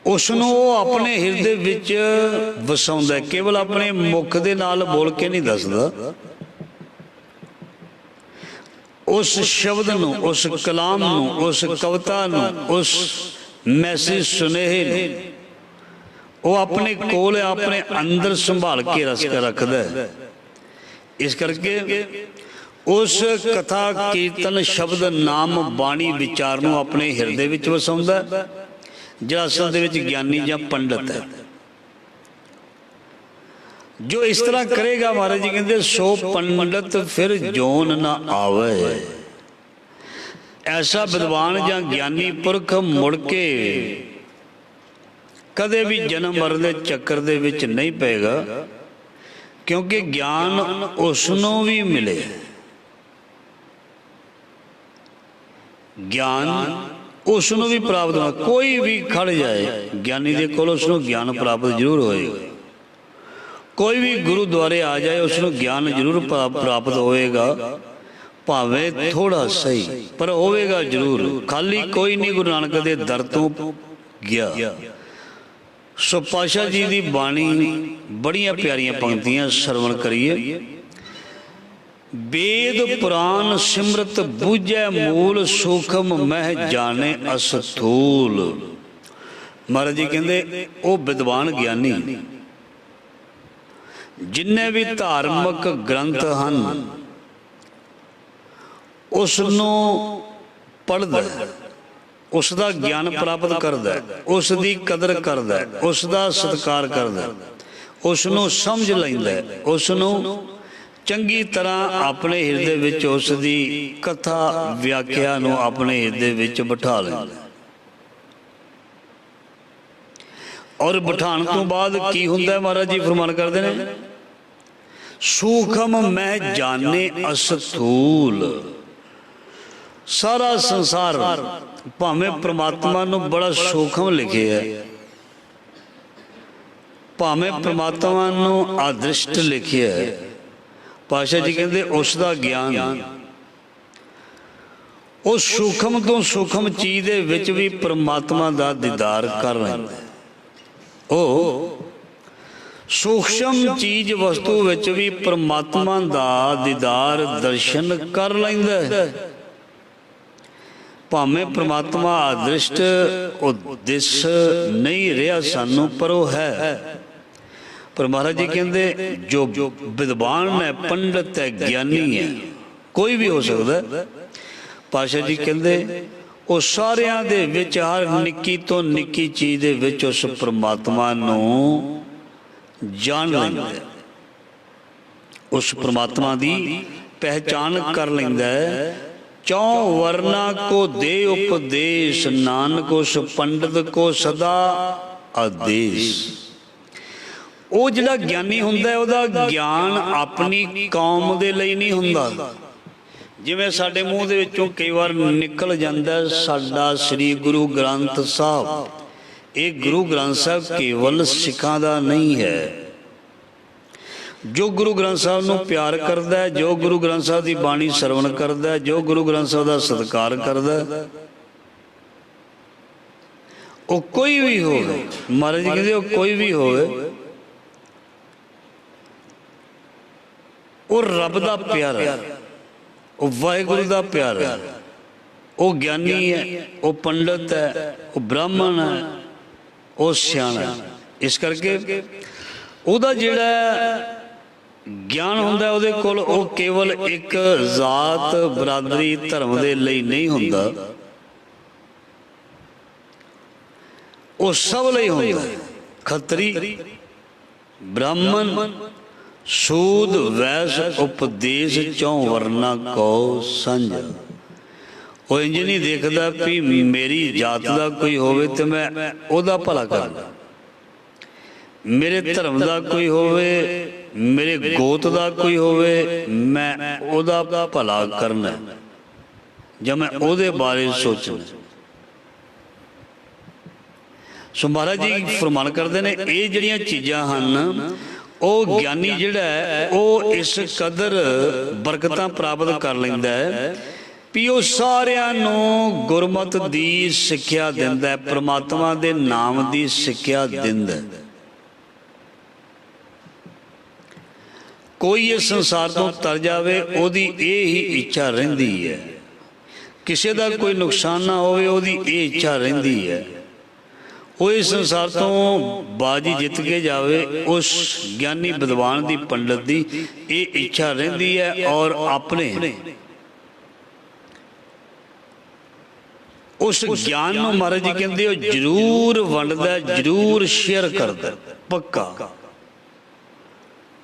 ਉਸ ਨੂੰ ਉਹ ਆਪਣੇ ਹਿਰਦੇ ਵਿੱਚ ਵਸਾਉਂਦਾ। ਕੇਵਲ ਆਪਣੇ ਮੁਖ ਦੇ ਨਾਲ ਬੋਲ ਕੇ ਨਹੀਂ ਦੱਸਦਾ, ਉਸ ਸ਼ਬਦ ਨੂੰ, ਉਸ ਕਲਾਮ ਨੂੰ, ਉਸ ਕਵਿਤਾ ਨੂੰ, ਉਸ ਮੈਸੇਜ ਸੁਨੇਹੇ ਨੂੰ ਉਹ ਆਪਣੇ ਕੋਲ, ਆਪਣੇ ਅੰਦਰ ਸੰਭਾਲ ਕੇ ਰੱਖਦਾ ਹੈ। ਇਸ ਕਰਕੇ ਉਸ ਕਥਾ ਕੀਰਤਨ ਸ਼ਬਦ ਨਾਮ ਬਾਣੀ ਵਿਚਾਰ ਨੂੰ ਆਪਣੇ ਹਿਰਦੇ ਵਿੱਚ ਵਸਾਉਂਦਾ, ਜਿਹੜਾ ਅਸਲ ਦੇ ਵਿੱਚ ਗਿਆਨੀ ਜਾਂ ਪੰਡਤ ਹੈ। ਜੋ ਇਸ ਤਰ੍ਹਾਂ ਕਰੇਗਾ, ਮਹਾਰਾਜ ਜੀ ਕਹਿੰਦੇ ਸੋ ਪੰਡਤ ਫਿਰ ਜੋਨ ਨਾ ਆਵੇ। ਐਸਾ ਵਿਦਵਾਨ ਜਾਂ ਗਿਆਨੀ ਪੁਰਖ ਮੁੜ ਕੇ ਕਦੇ ਵੀ ਜਨਮ ਮਰਨ ਦੇ ਚੱਕਰ ਦੇ ਵਿੱਚ ਨਹੀਂ ਪਏਗਾ, ਕਿਉਂਕਿ ਗਿਆਨ ਉਸ ਨੂੰ ਵੀ ਮਿਲੇ। ਗਿਆਨ ਉਸ ਨੂੰ ਵੀ ਪ੍ਰਾਪਤ ਹੋਣਾ। ਕੋਈ ਵੀ ਖੜ ਜਾਏ ਗਿਆਨੀ ਦੇ ਕੋਲ, ਉਸ ਨੂੰ ਗਿਆਨ ਪ੍ਰਾਪਤ ਜ਼ਰੂਰ ਹੋਏਗਾ। ਕੋਈ ਵੀ ਗੁਰੂ ਦੁਆਰੇ ਆ ਜਾਏ, ਉਸ ਨੂੰ ਗਿਆਨ ਜ਼ਰੂਰ ਪ੍ਰਾਪਤ ਹੋਏਗਾ, ਭਾਵੇਂ ਥੋੜਾ ਸਹੀ, ਪਰ ਹੋਵੇਗਾ ਜ਼ਰੂਰ। ਖਾਲੀ ਕੋਈ ਨਹੀਂ ਗੁਰੂ ਨਾਨਕ ਦੇ ਦਰ ਤੋਂ ਗਿਆ। ਸੋ ਪਾਤਸ਼ਾਹ ਜੀ ਦੀ ਬਾਣੀ ਬੜੀਆਂ ਪਿਆਰੀਆਂ ਪੰਕਤੀਆਂ ਸਰਵਣ ਕਰੀਏ। ਵੇਦ ਪੁਰਾਨ ਸਿਮਰਤ ਬੂਝੈ ਮੂਲ, ਸੂਖਮ ਮਹਿ ਜਾਣੇ ਅਸਥੂਲ। ਮਹਾਰਾਜ ਜੀ ਕਹਿੰਦੇ ਉਹ ਵਿਦਵਾਨ ਗਿਆਨੀ ਜਿੰਨੇ ਵੀ ਧਾਰਮਿਕ ਗ੍ਰੰਥ ਹਨ ਉਸ ਨੂੰ ਪੜ੍ਹਦਾ, ਉਸ ਦਾ ਗਿਆਨ ਪ੍ਰਾਪਤ ਕਰਦਾ, ਉਸ ਦੀ ਕਦਰ ਕਰਦਾ, ਉਸ ਦਾ ਸਤਿਕਾਰ ਕਰਦਾ, ਉਸ ਨੂੰ ਸਮਝ ਲੈਂਦਾ ਹੈ, ਉਸ ਨੂੰ ਚੰਗੀ ਤਰ੍ਹਾਂ ਆਪਣੇ ਹਿਰਦੇ ਵਿੱਚ ਉਸ ਦੀ ਕਥਾ ਵਿਆਖਿਆ ਨੂੰ ਆਪਣੇ ਹਿਰਦੇ ਵਿੱਚ ਬਿਠਾ ਲੈਂਦਾ। ਔਰ ਬਿਠਾਉਣ ਤੋਂ ਬਾਅਦ ਕੀ ਹੁੰਦਾ, ਮਹਾਰਾਜ ਜੀ ਫਰਮਾਨ ਕਰਦੇ ਨੇ, ਸੂਖਮ ਮੈਂ ਜਾਣੇ ਅਸਥੂਲ। ਸਾਰਾ ਸੰਸਾਰ ਭਾਵੇਂ ਪ੍ਰਮਾਤਮਾ ਨੂੰ ਬੜਾ ਸੂਖਮ ਲਿਖਿਆ ਹੈ, ਭਾਵੇਂ ਪ੍ਰਮਾਤਮਾ ਨੂੰ ਅਦ੍ਰਿਸ਼ਟ ਲਿਖਿਆ ਹੈ, ਪਾਤਸ਼ਾਹ ਜੀ ਕਹਿੰਦੇ ਉਸ ਦਾ ਗਿਆਨ, ਉਹ ਸੂਖਮ ਤੋਂ ਸੂਖਮ ਚੀਜ਼ ਦੇ ਵਿੱਚ ਵੀ ਪ੍ਰਮਾਤਮਾ ਦਾ ਦੀਦਾਰ ਕਰ ਲੈਂਦਾ ਹੈ। ਉਹ ਸੂਖਮ ਚੀਜ਼ ਵਸਤੂ ਵਿੱਚ ਵੀ ਪ੍ਰਮਾਤਮਾ ਦਾ ਦੀਦਾਰ ਦਰਸ਼ਨ ਕਰ ਲੈਂਦਾ ਹੈ। ਭਾਵੇਂ ਪ੍ਰਮਾਤਮਾ ਅਦ੍ਰਿਸ਼ਟ ਉਹ ਦਿਸ ਨਹੀਂ ਰਿਹਾ ਸਾਨੂੰ, ਪਰ ਉਹ ਹੈ। ਪਰ ਮਹਾਰਾਜ ਜੀ ਕਹਿੰਦੇ ਜੋ ਵਿਦਵਾਨ ਹੈ, ਪੰਡਤ ਹੈ, ਗਿਆਨੀ ਹੈ, ਕੋਈ ਵੀ ਹੋ ਸਕਦਾ। ਪਾਤਸ਼ਾਹ ਜੀ ਕਹਿੰਦੇ ਉਹ ਸਾਰਿਆਂ ਦੇ ਵਿੱਚ, ਹਰ ਨਿੱਕੀ ਤੋਂ ਨਿੱਕੀ ਚੀਜ਼ ਦੇ ਵਿੱਚ ਉਸ ਪ੍ਰਮਾਤਮਾ ਨੂੰ ਜਾਣ ਲੈਂਦਾ ਹੈ, ਉਸ ਪ੍ਰਮਾਤਮਾ ਦੀ ਪਹਿਚਾਨ ਕਰ ਲੈਂਦਾ ਹੈ। ਚੌ ਵਰਨਾ ਕੋ ਦੇ ਉਪਦੇਸ਼, ਨਾਨਕ ਉਸ ਪੰਡਤ ਕੋ ਸਦਾ ਆਦੇਸ਼। ਉਹ ਜਿਹੜਾ ਗਿਆਨੀ ਹੁੰਦਾ, ਉਹਦਾ ਗਿਆਨ ਆਪਣੀ ਕੌਮ ਦੇ ਲਈ ਨਹੀਂ ਹੁੰਦਾ। ਜਿਵੇਂ ਸਾਡੇ ਮੂੰਹ ਦੇ ਵਿੱਚੋਂ ਕਈ ਵਾਰ ਨਿਕਲ ਜਾਂਦਾ, ਸਾਡਾ ਸ੍ਰੀ ਗੁਰੂ ਗ੍ਰੰਥ ਸਾਹਿਬ। ਇਹ ਗੁਰੂ ਗ੍ਰੰਥ ਸਾਹਿਬ ਕੇਵਲ ਸਿੱਖਾਂ ਦਾ ਨਹੀਂ ਹੈ। ਜੋ ਗੁਰੂ ਗ੍ਰੰਥ ਸਾਹਿਬ ਨੂੰ ਪਿਆਰ ਕਰਦਾ ਹੈ, ਜੋ ਗੁਰੂ ਗ੍ਰੰਥ ਸਾਹਿਬ ਦੀ ਬਾਣੀ ਸਰਵਣ ਕਰਦਾ ਹੈ, ਜੋ ਗੁਰੂ ਗ੍ਰੰਥ ਸਾਹਿਬ ਦਾ ਸਤਿਕਾਰ ਕਰਦਾ ਹੈ, ਉਹ ਕੋਈ ਵੀ ਹੋਵੇ, ਮਹਾਰਾਜ ਜੀ ਕਹਿੰਦੇ ਉਹ ਕੋਈ ਵੀ ਹੋਵੇ, ਉਹ ਰੱਬ ਦਾ ਪਿਆਰਾ ਹੈ, ਉਹ ਵਾਹਿਗੁਰੂ ਦਾ ਪਿਆਰਾ ਹੈ, ਉਹ ਗਿਆਨੀ ਹੈ, ਉਹ ਪੰਡਤ ਹੈ, ਉਹ ਬ੍ਰਾਹਮਣ ਹੈ, ਉਹ ਸਿਆਣਾ ਹੈ। ਇਸ ਕਰਕੇ ਉਹਦਾ ਜਿਹੜਾ ਗਿਆਨ ਹੁੰਦਾ ਉਹਦੇ ਕੋਲ, ਉਹ ਕੇਵਲ ਇੱਕ ਜ਼ਾਤ ਬਰਾਦਰੀ ਧਰਮ ਦੇ ਲਈ ਨਹੀਂ ਹੁੰਦਾ, ਉਹ ਸਭ ਲਈ ਹੁੰਦਾ। ਖੱਤਰੀ, ਬ੍ਰਾਹਮਣ, ਸੂਦ, ਵੈਸ, ਉਪਦੇਸ਼, ਚੌ ਵਰਨਾ ਕੋ ਸਾਂਝਾ। ਉਹ ਇੰਜ ਨਹੀਂ ਦੇਖਦਾ ਵੀ ਮੇਰੀ ਜਾਤ ਦਾ ਕੋਈ ਹੋਵੇ ਤੇ ਮੈਂ ਉਹਦਾ ਭਲਾ ਕਰਾਂ, ਮੇਰੇ ਧਰਮ ਦਾ ਕੋਈ ਹੋਵੇ, ਮੇਰੇ ਗੋਤ ਦਾ ਕੋਈ ਹੋਵੇ, ਮੈਂ ਉਹਦਾ ਭਲਾ ਕਰਨਾ ਜਾਂ ਮੈਂ ਉਹਦੇ ਬਾਰੇ ਸੋਚਣਾ। ਸੋ ਮਹਾਰਾਜ ਜੀ ਫਰਮਾਨ ਕਰਦੇ ਨੇ, ਇਹ ਜਿਹੜੀਆਂ ਚੀਜ਼ਾਂ ਹਨ, ਉਹ ਗਿਆਨੀ ਜਿਹੜਾ ਹੈ ਉਹ ਇਸ ਕਦਰ ਬਰਕਤਾਂ ਪ੍ਰਾਪਤ ਕਰ ਲੈਂਦਾ ਹੈ ਵੀ ਉਹ ਸਾਰਿਆਂ ਨੂੰ ਗੁਰਮਤ ਦੀ ਸਿੱਖਿਆ ਦਿੰਦਾ ਹੈ, ਪ੍ਰਮਾਤਮਾ ਦੇ ਨਾਮ ਦੀ ਸਿੱਖਿਆ ਦਿੰਦਾ ਹੈ। ਕੋਈ ਇਸ ਸੰਸਾਰ ਤੋਂ ਤਰ ਜਾਵੇ, ਉਹਦੀ ਇਹ ਹੀ ਇੱਛਾ ਰਹਿੰਦੀ ਹੈ, ਕਿਸੇ ਦਾ ਕੋਈ ਨੁਕਸਾਨ ਨਾ ਹੋਵੇ, ਉਹਦੀ ਇਹ ਇੱਛਾ ਰਹਿੰਦੀ ਹੈ। ਉਹ ਇਸ ਸੰਸਾਰ ਤੋਂ ਬਾਜੀ ਜਿੱਤ ਕੇ ਜਾਵੇ, ਉਸ ਗਿਆਨੀ ਵਿਦਵਾਨ ਦੀ, ਪੰਡਤ ਦੀ ਇਹ ਇੱਛਾ ਰਹਿੰਦੀ ਹੈ। ਔਰ ਆਪਣੇ ਉਸ ਗਿਆਨ ਨੂੰ ਮਹਾਰਾਜ ਜੀ ਕਹਿੰਦੇ ਉਹ ਜ਼ਰੂਰ ਵੰਡਦਾ, ਜ਼ਰੂਰ ਸ਼ੇਅਰ ਕਰਦਾ, ਪੱਕਾ।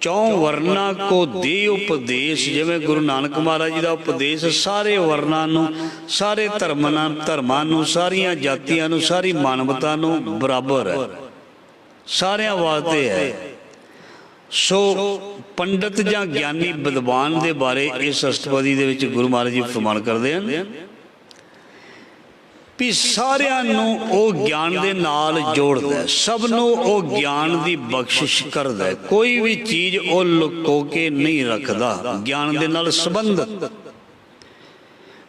ਚੌ ਵਰਨਾ ਕੋ ਦੇ ਉਪਦੇਸ਼, ਜਿਵੇਂ ਗੁਰੂ ਨਾਨਕ ਮਹਾਰਾਜ ਜੀ ਦਾ ਉਪਦੇਸ਼ ਸਾਰੇ ਵਰਨਾਂ ਨੂੰ, ਸਾਰੇ ਧਰਮਾਂ ਨੂੰ, ਸਾਰੀਆਂ ਜਾਤੀਆਂ ਨੂੰ, ਸਾਰੀ ਮਾਨਵਤਾ ਨੂੰ ਬਰਾਬਰ ਹੈ, ਸਾਰਿਆਂ ਵਾਸਤੇ ਹੈ। ਸੋ ਪੰਡਤ ਜਾਂ ਗਿਆਨੀ ਵਿਦਵਾਨ ਦੇ ਬਾਰੇ ਇਸ ਅਸ਼ਟਪਦੀ ਦੇ ਵਿੱਚ ਗੁਰੂ ਮਹਾਰਾਜ ਜੀ ਫਰਮਾਨ ਕਰਦੇ ਹਨ ਵੀ ਸਾਰਿਆਂ ਨੂੰ ਉਹ ਗਿਆਨ ਦੇ ਨਾਲ ਜੋੜਦਾ, ਸਭ ਨੂੰ ਉਹ ਗਿਆਨ ਦੀ ਬਖਸ਼ਿਸ਼ ਕਰਦਾ। ਕੋਈ ਵੀ ਚੀਜ਼ ਉਹ ਲੁਕੋ ਕੇ ਨਹੀਂ ਰੱਖਦਾ, ਗਿਆਨ ਦੇ ਨਾਲ ਸੰਬੰਧਿਤ।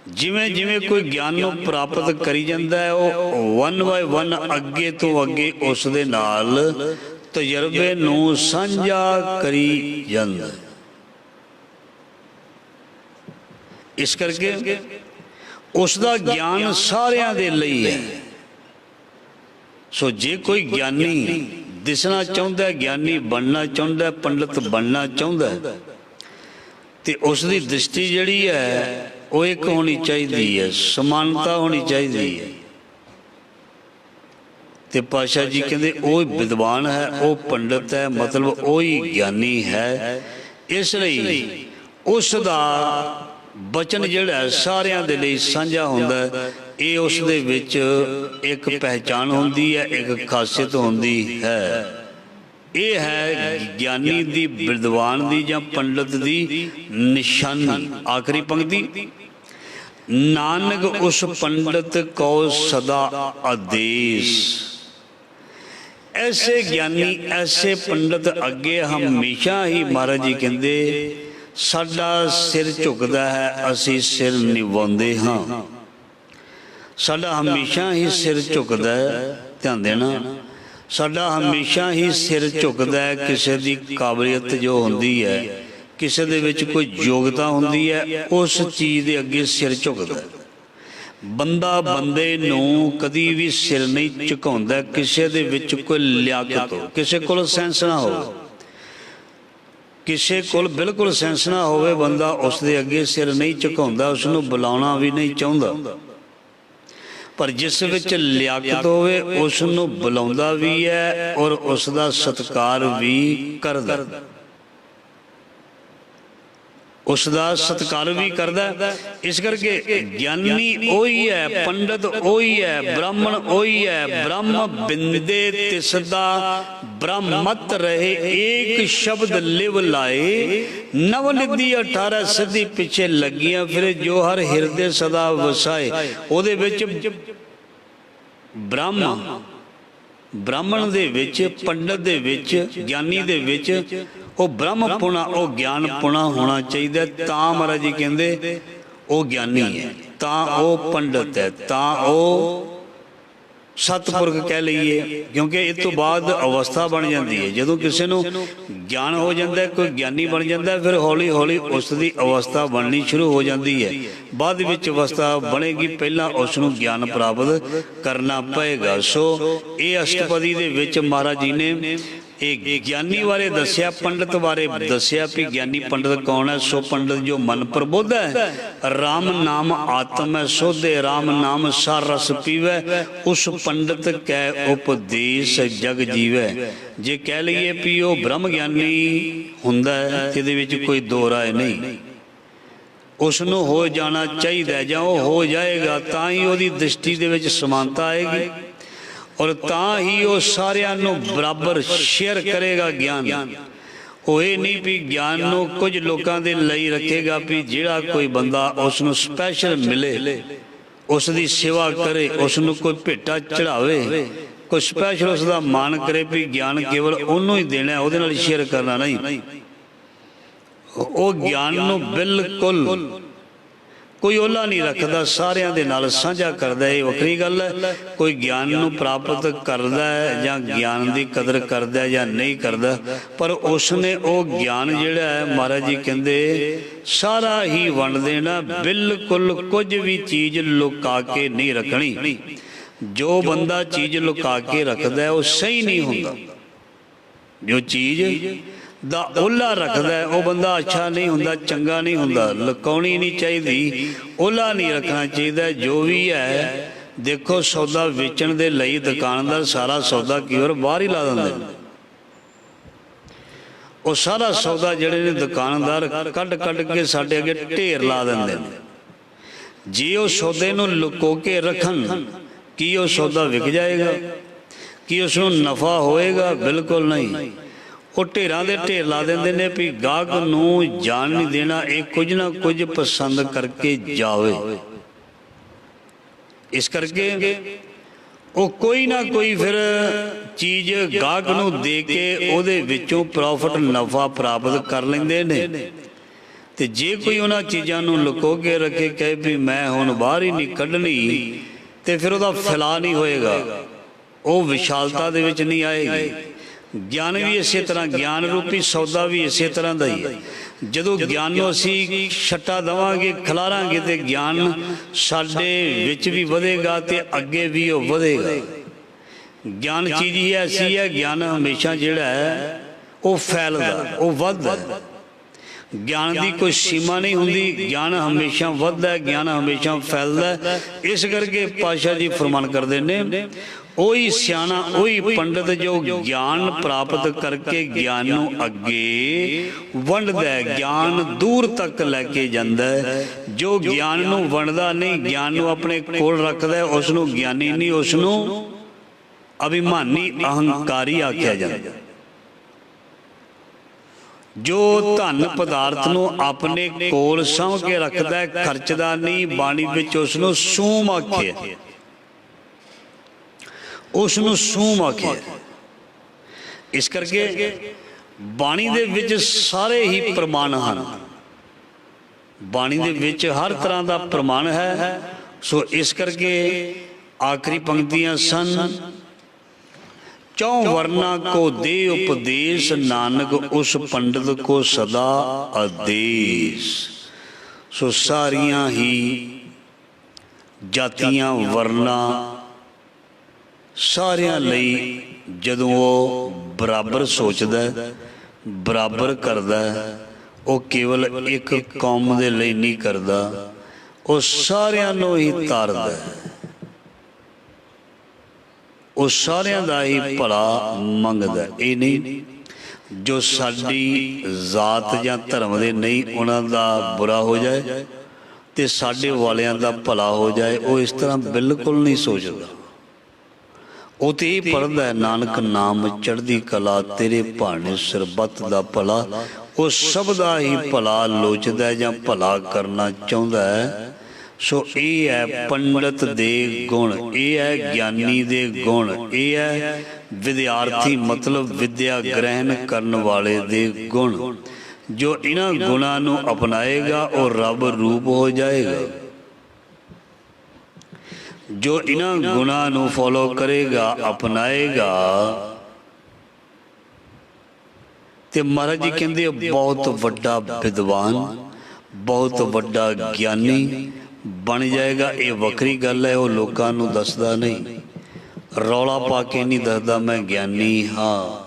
ਜਿਵੇਂ ਜਿਵੇਂ ਕੋਈ ਗਿਆਨ ਨੂੰ ਪ੍ਰਾਪਤ ਕਰੀ ਜਾਂਦਾ ਹੈ, ਉਹ ਵਨ ਬਾਏ ਵਨ ਅੱਗੇ ਤੋਂ ਅੱਗੇ ਉਸ ਦੇ ਨਾਲ ਤਜਰਬੇ ਨੂੰ ਸਾਂਝਾ ਕਰੀ ਜਾਂਦਾ। ਇਸ ਕਰਕੇ ਉਸ ਦਾ ਗਿਆਨ ਸਾਰਿਆਂ ਦੇ ਲਈ ਹੈ। ਸੋ ਜੇ ਕੋਈ ਗਿਆਨੀ ਦਿਸਣਾ ਚਾਹੁੰਦਾ, ਗਿਆਨੀ ਬਣਨਾ ਚਾਹੁੰਦਾ, ਪੰਡਤ ਬਣਨਾ ਚਾਹੁੰਦਾ, ਤੇ ਉਸ ਦੀ ਦ੍ਰਿਸ਼ਟੀ ਜਿਹੜੀ ਹੈ ਉਹ ਇੱਕ ਹੋਣੀ ਚਾਹੀਦੀ ਹੈ, ਸਮਾਨਤਾ ਹੋਣੀ ਚਾਹੀਦੀ ਹੈ। ਤੇ ਪਾਤਸ਼ਾਹ ਜੀ ਕਹਿੰਦੇ ਉਹ ਵਿਦਵਾਨ ਹੈ, ਉਹ ਪੰਡਤ ਹੈ, ਮਤਲਬ ਉਹ ਹੀ ਗਿਆਨੀ ਹੈ। ਇਸ ਲਈ ਉਸ ਦਾ ਬਚਨ ਜਿਹੜਾ ਸਾਰਿਆਂ ਦੇ ਲਈ ਸਾਂਝਾ ਹੁੰਦਾ। ਇਹ ਉਸ ਦੇ ਵਿੱਚ ਇੱਕ ਪਹਿਚਾਣ ਹੁੰਦੀ ਹੈ, ਇੱਕ ਖਾਸੀਅਤ ਹੁੰਦੀ ਹੈ। ਇਹ ਹੈ ਗਿਆਨੀ ਦੀ, ਵਿਦਵਾਨ ਦੀ ਜਾਂ ਪੰਡਤ ਦੀ ਨਿਸ਼ਾਨੀ। ਆਖਰੀ ਪੰਕਤੀ, ਨਾਨਕ ਉਸ ਪੰਡਤ ਕੋ ਸਦਾ ਆਦੇਸ਼। ਐਸੇ ਗਿਆਨੀ, ਐਸੇ ਪੰਡਤ ਅੱਗੇ ਹਮੇਸ਼ਾ ਹੀ ਮਹਾਰਾਜ ਜੀ ਕਹਿੰਦੇ ਸਾਡਾ ਸਿਰ ਝੁਕਦਾ ਹੈ, ਅਸੀਂ ਸਿਰ ਨਿਵਾਉਂਦੇ ਹਾਂ। ਸਾਡਾ ਹਮੇਸ਼ਾ ਹੀ ਸਿਰ ਝੁਕਦਾ ਹੈ, ਧਿਆਨ ਦੇਣਾ, ਸਾਡਾ ਹਮੇਸ਼ਾ ਹੀ ਸਿਰ ਝੁਕਦਾ ਹੈ। ਕਿਸੇ ਦੀ ਕਾਬਲੀਅਤ ਜੋ ਹੁੰਦੀ ਹੈ, ਕਿਸੇ ਦੇ ਵਿੱਚ ਕੋਈ ਯੋਗਤਾ ਹੁੰਦੀ ਹੈ, ਉਸ ਚੀਜ਼ ਦੇ ਅੱਗੇ ਸਿਰ ਝੁਕਦਾ। ਬੰਦਾ ਬੰਦੇ ਨੂੰ ਕਦੀ ਵੀ ਸਿਰ ਨਹੀਂ ਝੁਕਾਉਂਦਾ। ਕਿਸੇ ਦੇ ਵਿੱਚ ਕੋਈ ਲਿਆਕਤ ਹੋ, ਕਿਸੇ ਕੋਲ ਸੈਂਸ ਨਾ ਹੋ, ਕਿਸੇ ਕੋਲ ਬਿਲਕੁਲ ਸੈਂਸ ਨਾ ਹੋਵੇ, ਬੰਦਾ ਉਸ ਦੇ ਅੱਗੇ ਸਿਰ ਨਹੀਂ ਝੁਕਾਉਂਦਾ, ਉਸ ਨੂੰ ਬੁਲਾਉਣਾ ਵੀ ਨਹੀਂ ਚਾਹੁੰਦਾ। ਪਰ ਜਿਸ ਵਿੱਚ ਲਿਆਕਤ ਹੋਵੇ ਉਸ ਨੂੰ ਬੁਲਾਉਂਦਾ ਵੀ ਹੈ ਔਰ ਉਸ ਦਾ ਸਤਿਕਾਰ ਵੀ ਕਰਦਾ, ਉਸ ਦਾ ਸਤਿਕਾਰ ਵੀ ਕਰਦਾ। ਇਸ ਕਰਕੇ ਗਿਆਨੀ ਉਹੀ ਹੈ, ਪੰਡਤ ਉਹੀ ਹੈ, ਬ੍ਰਾਹਮਣ ਉਹੀ ਹੈ। ਬ੍ਰਹਮ ਬਿੰਦੇ ਤਿਸ ਦਾ ਬ੍ਰਹਮਤ ਰਹੇ, ਏਕ ਸ਼ਬਦ ਲਿਵ ਲਾਏ। ਨਵ ਨਿਧੀ 18 ਸਿੱਧੀ ਪਿੱਛੇ ਲੱਗੀਆਂ ਫਿਰ, ਜੋ ਹਰ ਹਿਰਦੇ ਸਦਾ ਵਸਾਏ। ਉਹਦੇ ਵਿੱਚ ਬ੍ਰਾਹਮਣ ਦੇ ਵਿੱਚ, ਪੰਡਤ ਦੇ ਵਿੱਚ, ਗਿਆਨੀ ਦੇ ਵਿੱਚ ਉਹ ਬ੍ਰਹਮ ਪੁਣਾ, ਉਹ ਗਿਆਨ ਪੁਣਾ ਹੋਣਾ ਚਾਹੀਦਾ। ਤਾਂ ਮਹਾਰਾਜ ਜੀ ਕਹਿੰਦੇ ਉਹ ਗਿਆਨੀ ਹੈ, ਤਾਂ ਉਹ ਪੰਡਤ ਹੈ, ਤਾਂ ਉਹ ਸਤਿਪੁਰਖ ਕਹਿ ਲਈਏ। ਕਿਉਂਕਿ ਇਸ ਤੋਂ ਬਾਅਦ ਅਵਸਥਾ ਬਣ ਜਾਂਦੀ ਹੈ। ਜਦੋਂ ਕਿਸੇ ਨੂੰ ਗਿਆਨ ਹੋ ਜਾਂਦਾ, ਕੋਈ ਗਿਆਨੀ ਬਣ ਜਾਂਦਾ, ਫਿਰ ਹੌਲੀ ਹੌਲੀ ਉਸ ਦੀ ਅਵਸਥਾ ਬਣਨੀ ਸ਼ੁਰੂ ਹੋ ਜਾਂਦੀ ਹੈ। ਬਾਅਦ ਵਿੱਚ ਅਵਸਥਾ ਬਣੇਗੀ, ਪਹਿਲਾਂ ਉਸ ਨੂੰ ਗਿਆਨ ਪ੍ਰਾਪਤ ਕਰਨਾ ਪਏਗਾ। ਸੋ ਇਹ ਅਸ਼ਟਪਦੀ ਦੇ ਵਿੱਚ ਮਹਾਰਾਜ ਜੀ ਨੇ ਇਹ ਗਿਆਨੀ ਬਾਰੇ ਦੱਸਿਆ, ਪੰਡਤ ਬਾਰੇ ਦੱਸਿਆ ਵੀ ਗਿਆਨੀ ਪੰਡਤ ਕੌਣ ਹੈ। ਸੋ ਪੰਡਤ ਜੋ ਮਨ ਪ੍ਰਬੁੱਧ ਹੈ, ਰਾਮ ਨਾਮ ਆਤਮ ਹੈ ਸੋਧੇ, ਰਾਮ ਨਾਮ ਸਾਰ ਰਸ ਪੀਵੈ, ਉਸ ਪੰਡਤ ਕੈ ਉਪਦੇਸ਼ ਜਗ ਜੀਵੈ। ਜੇ ਕਹਿ ਲਈਏ ਵੀ ਉਹ ਬ੍ਰਹਮ ਗਿਆਨੀ ਹੁੰਦਾ ਹੈ, ਇਹਦੇ ਵਿੱਚ ਕੋਈ ਦੋ ਰਾਏ ਨਹੀਂ। ਉਸ ਨੂੰ ਹੋ ਜਾਣਾ ਚਾਹੀਦਾ, ਜਾਂ ਉਹ ਹੋ ਜਾਏਗਾ ਤਾਂ ਹੀ ਉਹਦੀ ਦ੍ਰਿਸ਼ਟੀ ਦੇ ਵਿੱਚ ਸਮਾਨਤਾ ਆਏਗੀ ਔਰ ਤਾਂ ਹੀ ਉਹ ਸਾਰਿਆਂ ਨੂੰ ਬਰਾਬਰ ਸ਼ੇਅਰ ਕਰੇਗਾ ਗਿਆਨ। ਉਹ ਇਹ ਨਹੀਂ ਵੀ ਗਿਆਨ ਨੂੰ ਕੁਝ ਲੋਕਾਂ ਦੇ ਲਈ ਰੱਖੇਗਾ ਵੀ ਜਿਹੜਾ ਕੋਈ ਬੰਦਾ ਉਸ ਨੂੰ ਸਪੈਸ਼ਲ ਮਿਲੇ, ਉਸ ਦੀ ਸੇਵਾ ਕਰੇ, ਉਸ ਨੂੰ ਕੋਈ ਭੇਟਾ ਚੜਾਵੇ, ਕੋਈ ਸਪੈਸ਼ਲ ਉਸ ਦਾ ਮਾਣ ਕਰੇ ਵੀ ਗਿਆਨ ਕੇਵਲ ਉਹਨੂੰ ਹੀ ਦੇਣਾ, ਉਹਦੇ ਨਾਲ ਸ਼ੇਅਰ ਕਰਨਾ ਨਹੀਂ। ਉਹ ਗਿਆਨ ਨੂੰ ਬਿਲਕੁਲ ਕੋਈ ਓਹਲਾ ਨਹੀਂ ਰੱਖਦਾ, ਸਾਰਿਆਂ ਦੇ ਨਾਲ ਸਾਂਝਾ ਕਰਦਾ। ਇਹ ਵੱਖਰੀ ਗੱਲ ਹੈ। ਕੋਈ ਗਿਆਨ ਨੂੰ ਪ੍ਰਾਪਤ ਕਰਦਾ ਹੈ ਜਾਂ ਗਿਆਨ ਦੀ ਕਦਰ ਕਰਦਾ ਹੈ ਜਾਂ ਨਹੀਂ ਕਰਦਾ, ਪਰ ਉਸਨੇ ਉਹ ਗਿਆਨ ਜਿਹੜਾ ਹੈ ਮਹਾਰਾਜ ਜੀ ਕਹਿੰਦੇ ਸਾਰਾ ਹੀ ਵੰਡ ਦੇਣਾ। ਬਿਲਕੁਲ ਕੁਝ ਵੀ ਚੀਜ਼ ਲੁਕਾ ਕੇ ਨਹੀਂ ਰੱਖਣੀ। ਜੋ ਬੰਦਾ ਚੀਜ਼ ਲੁਕਾ ਕੇ ਰੱਖਦਾ ਉਹ ਸਹੀ ਨਹੀਂ ਹੁੰਦਾ। ਜੋ ਚੀਜ਼ ਦਾ ਓਹਲਾ ਰੱਖਦਾ ਉਹ ਬੰਦਾ ਅੱਛਾ ਨਹੀਂ ਹੁੰਦਾ, ਚੰਗਾ ਨਹੀਂ ਹੁੰਦਾ। ਲੁਕਾਉਣੀ ਨਹੀਂ ਚਾਹੀਦੀ, ਓਹਲਾ ਨਹੀਂ ਰੱਖਣਾ ਚਾਹੀਦਾ। ਜੋ ਵੀ ਹੈ ਦੇਖੋ, ਸੌਦਾ ਵੇਚਣ ਦੇ ਲਈ ਦੁਕਾਨਦਾਰ ਸਾਰਾ ਸੌਦਾ ਕਈ ਵਾਰ ਬਾਹਰ ਹੀ ਲਾ ਦਿੰਦੇ ਨੇ। ਉਹ ਸਾਰਾ ਸੌਦਾ ਜਿਹੜੇ ਨੇ ਦੁਕਾਨਦਾਰ ਕੱਢ ਕੇ ਸਾਡੇ ਅੱਗੇ ਢੇਰ ਲਾ ਦਿੰਦੇ ਨੇ। ਜੇ ਉਹ ਸੌਦੇ ਨੂੰ ਲੁਕੋ ਕੇ ਰੱਖਣ, ਕੀ ਉਹ ਸੌਦਾ ਵਿਕ ਜਾਏਗਾ? ਕੀ ਉਸ ਨੂੰ ਨਫਾ ਹੋਏਗਾ? ਬਿਲਕੁਲ ਨਹੀਂ। ਉਹ ਢੇਰਾਂ ਦੇ ਢੇਰ ਲਾ ਦਿੰਦੇ ਨੇ ਵੀ ਗਾਹਕ ਨੂੰ ਜਾਣ ਨਹੀਂ ਦੇਣਾ, ਇਹ ਕੁਝ ਨਾ ਕੁਝ ਪਸੰਦ ਕਰਕੇ ਜਾਵੇ। ਇਸ ਕਰਕੇ ਉਹ ਕੋਈ ਨਾ ਕੋਈ ਫਿਰ ਚੀਜ਼ ਗਾਹਕ ਨੂੰ ਦੇ ਕੇ ਉਹਦੇ ਵਿੱਚੋਂ ਪ੍ਰੋਫਿਟ, ਨਫਾ ਪ੍ਰਾਪਤ ਕਰ ਲੈਂਦੇ ਨੇ। ਤੇ ਜੇ ਕੋਈ ਉਹਨਾਂ ਚੀਜ਼ਾਂ ਨੂੰ ਲੁਕੋ ਕੇ ਰੱਖੇ, ਕਹੇ ਵੀ ਮੈਂ ਹੁਣ ਬਾਹਰ ਹੀ ਨਹੀਂ ਕੱਢਣੀ, ਤੇ ਫਿਰ ਉਹਦਾ ਫੈਲਾਅ ਨਹੀਂ ਹੋਏਗਾ, ਉਹ ਵਿਸ਼ਾਲਤਾ ਦੇ ਵਿੱਚ ਨਹੀਂ ਆਏਗੀ। ਗਿਆਨ ਵੀ ਇਸੇ ਤਰ੍ਹਾਂ, ਗਿਆਨ ਰੂਪੀ ਸੌਦਾ ਵੀ ਇਸੇ ਤਰ੍ਹਾਂ ਦਾ ਹੀ ਹੈ। ਜਦੋਂ ਗਿਆਨ ਨੂੰ ਅਸੀਂ ਛੱਟਾ ਦੇਵਾਂਗੇ, ਖਿਲਾਰਾਂਗੇ, ਤੇ ਗਿਆਨ ਸਾਡੇ ਵਿੱਚ ਵੀ ਵਧੇਗਾ ਤੇ ਅੱਗੇ ਵੀ ਉਹ ਵਧੇਗਾ। ਗਿਆਨ ਚੀਜ਼ ਹੀ ਐਸੀ ਹੈ, ਗਿਆਨ ਹਮੇਸ਼ਾ ਜਿਹੜਾ ਹੈ ਉਹ ਫੈਲਦਾ, ਉਹ ਵੱਧਦਾ। ਗਿਆਨ ਦੀ ਕੋਈ ਸੀਮਾ ਨਹੀਂ ਹੁੰਦੀ, ਗਿਆਨ ਹਮੇਸ਼ਾ ਵੱਧਦਾ, ਗਿਆਨ ਹਮੇਸ਼ਾ ਫੈਲਦਾ। ਇਸ ਕਰਕੇ ਪਾਤਸ਼ਾਹ ਜੀ ਫਰਮਾਨ ਕਰਦੇ ਨੇ, ਉਹੀ ਸਿਆਣਾ, ਉਹੀ ਪੰਡਤ ਜੋ ਗਿਆਨ ਪ੍ਰਾਪਤ ਕਰਕੇ ਗਿਆਨ ਨੂੰ ਅੱਗੇ ਵੰਡਦਾ ਹੈ, ਗਿਆਨ ਦੂਰ ਤੱਕ ਲੈ ਕੇ ਜਾਂਦਾ ਹੈ। ਜੋ ਗਿਆਨ ਨੂੰ ਵੰਡਦਾ ਨਹੀਂ, ਗਿਆਨ ਨੂੰ ਆਪਣੇ ਕੋਲ ਰੱਖਦਾ, ਉਸ ਨੂੰ ਗਿਆਨੀ ਨਹੀਂ, ਉਸ ਨੂੰ ਅਭਿਮਾਨੀ ਅਹੰਕਾਰੀ ਆਖਿਆ ਜਾਂਦਾ। ਜੋ ਧਨ ਪਦਾਰਥ ਨੂੰ ਆਪਣੇ ਕੋਲ ਸਾਂਭ ਕੇ ਰੱਖਦਾ ਹੈ, ਖਰਚਦਾ ਨਹੀਂ, ਬਾਣੀ ਵਿੱਚ ਉਸ ਨੂੰ ਸੂਮ ਆਖਿਆ, ਉਸ ਨੂੰ ਸੂਮ ਆਖਿਆ। ਇਸ ਕਰਕੇ ਬਾਣੀ ਦੇ ਵਿੱਚ ਸਾਰੇ ਹੀ ਪ੍ਰਮਾਣ ਹਨ, ਬਾਣੀ ਦੇ ਵਿੱਚ ਹਰ ਤਰ੍ਹਾਂ ਦਾ ਪ੍ਰਮਾਣ ਹੈ। ਸੋ ਇਸ ਕਰਕੇ ਆਖਰੀ ਪੰਕਤੀਆਂ ਸਨ, ਚੌ ਵਰਨਾ ਕੋ ਦੇ ਉਪਦੇਸ਼, ਨਾਨਕ ਉਸ ਪੰਡਤ ਕੋ ਸਦਾ ਆਦੇਸ਼। ਸੋ ਸਾਰੀਆਂ ਹੀ ਜਾਤੀਆਂ ਵਰਨਾ ਸਾਰਿਆਂ ਲਈ ਜਦੋਂ ਉਹ ਬਰਾਬਰ ਸੋਚਦਾ, ਬਰਾਬਰ ਕਰਦਾ, ਉਹ ਕੇਵਲ ਇੱਕ ਕੌਮ ਦੇ ਲਈ ਨਹੀਂ ਕਰਦਾ, ਉਹ ਸਾਰਿਆਂ ਨੂੰ ਹੀ ਤਾਰਦਾ, ਉਹ ਸਾਰਿਆਂ ਦਾ ਹੀ ਭਲਾ ਮੰਗਦਾ। ਇਹ ਨਹੀਂ ਜੋ ਸਾਡੀ ਜ਼ਾਤ ਜਾਂ ਧਰਮ ਦੇ ਨਹੀਂ ਉਹਨਾਂ ਦਾ ਬੁਰਾ ਹੋ ਜਾਏ ਤੇ ਸਾਡੇ ਵਾਲਿਆਂ ਦਾ ਭਲਾ ਹੋ ਜਾਏ, ਉਹ ਇਸ ਤਰ੍ਹਾਂ ਬਿਲਕੁਲ ਨਹੀਂ ਸੋਚਦਾ। ਉਹ ਤੇ ਇਹ ਪੜ੍ਹਦਾ, ਨਾਨਕ ਨਾਮ ਚੜ੍ਹਦੀ ਕਲਾ, ਤੇਰੇ ਭਾਣੇ ਸਰਬੱਤ ਦਾ ਭਲਾ। ਉਹ ਸਭ ਦਾ ਹੀ ਭਲਾ ਲੋਚਦਾ ਜਾਂ ਭਲਾ ਕਰਨਾ ਚਾਹੁੰਦਾ ਹੈ। ਸੋ ਇਹ ਹੈ ਪੰਡਤ ਦੇ ਗੁਣ, ਇਹ ਹੈ ਗਿਆਨੀ ਦੇ ਗੁਣ, ਇਹ ਹੈ ਵਿਦਿਆਰਥੀ ਮਤਲਬ ਵਿਦਿਆ ਗ੍ਰਹਿਣ ਕਰਨ ਵਾਲੇ ਦੇ ਗੁਣ। ਜੋ ਇਹਨਾਂ ਗੁਣਾਂ ਨੂੰ ਅਪਣਾਏਗਾ ਉਹ ਰੱਬ ਰੂਪ ਹੋ ਜਾਏਗਾ। ਜੋ ਇਹਨਾਂ ਗੁਣਾਂ ਨੂੰ ਫੋਲੋ ਕਰੇਗਾ, ਅਪਣਾਏਗਾ, ਤੇ ਮਹਾਰਾਜ ਜੀ ਕਹਿੰਦੇ ਬਹੁਤ ਵੱਡਾ ਵਿਦਵਾਨ, ਬਹੁਤ ਵੱਡਾ ਗਿਆਨੀ ਬਣ ਜਾਏਗਾ। ਇਹ ਵੱਖਰੀ ਗੱਲ ਹੈ, ਉਹ ਲੋਕਾਂ ਨੂੰ ਦੱਸਦਾ ਨਹੀਂ, ਰੌਲਾ ਪਾ ਕੇ ਨਹੀਂ ਦੱਸਦਾ ਮੈਂ ਗਿਆਨੀ ਹਾਂ,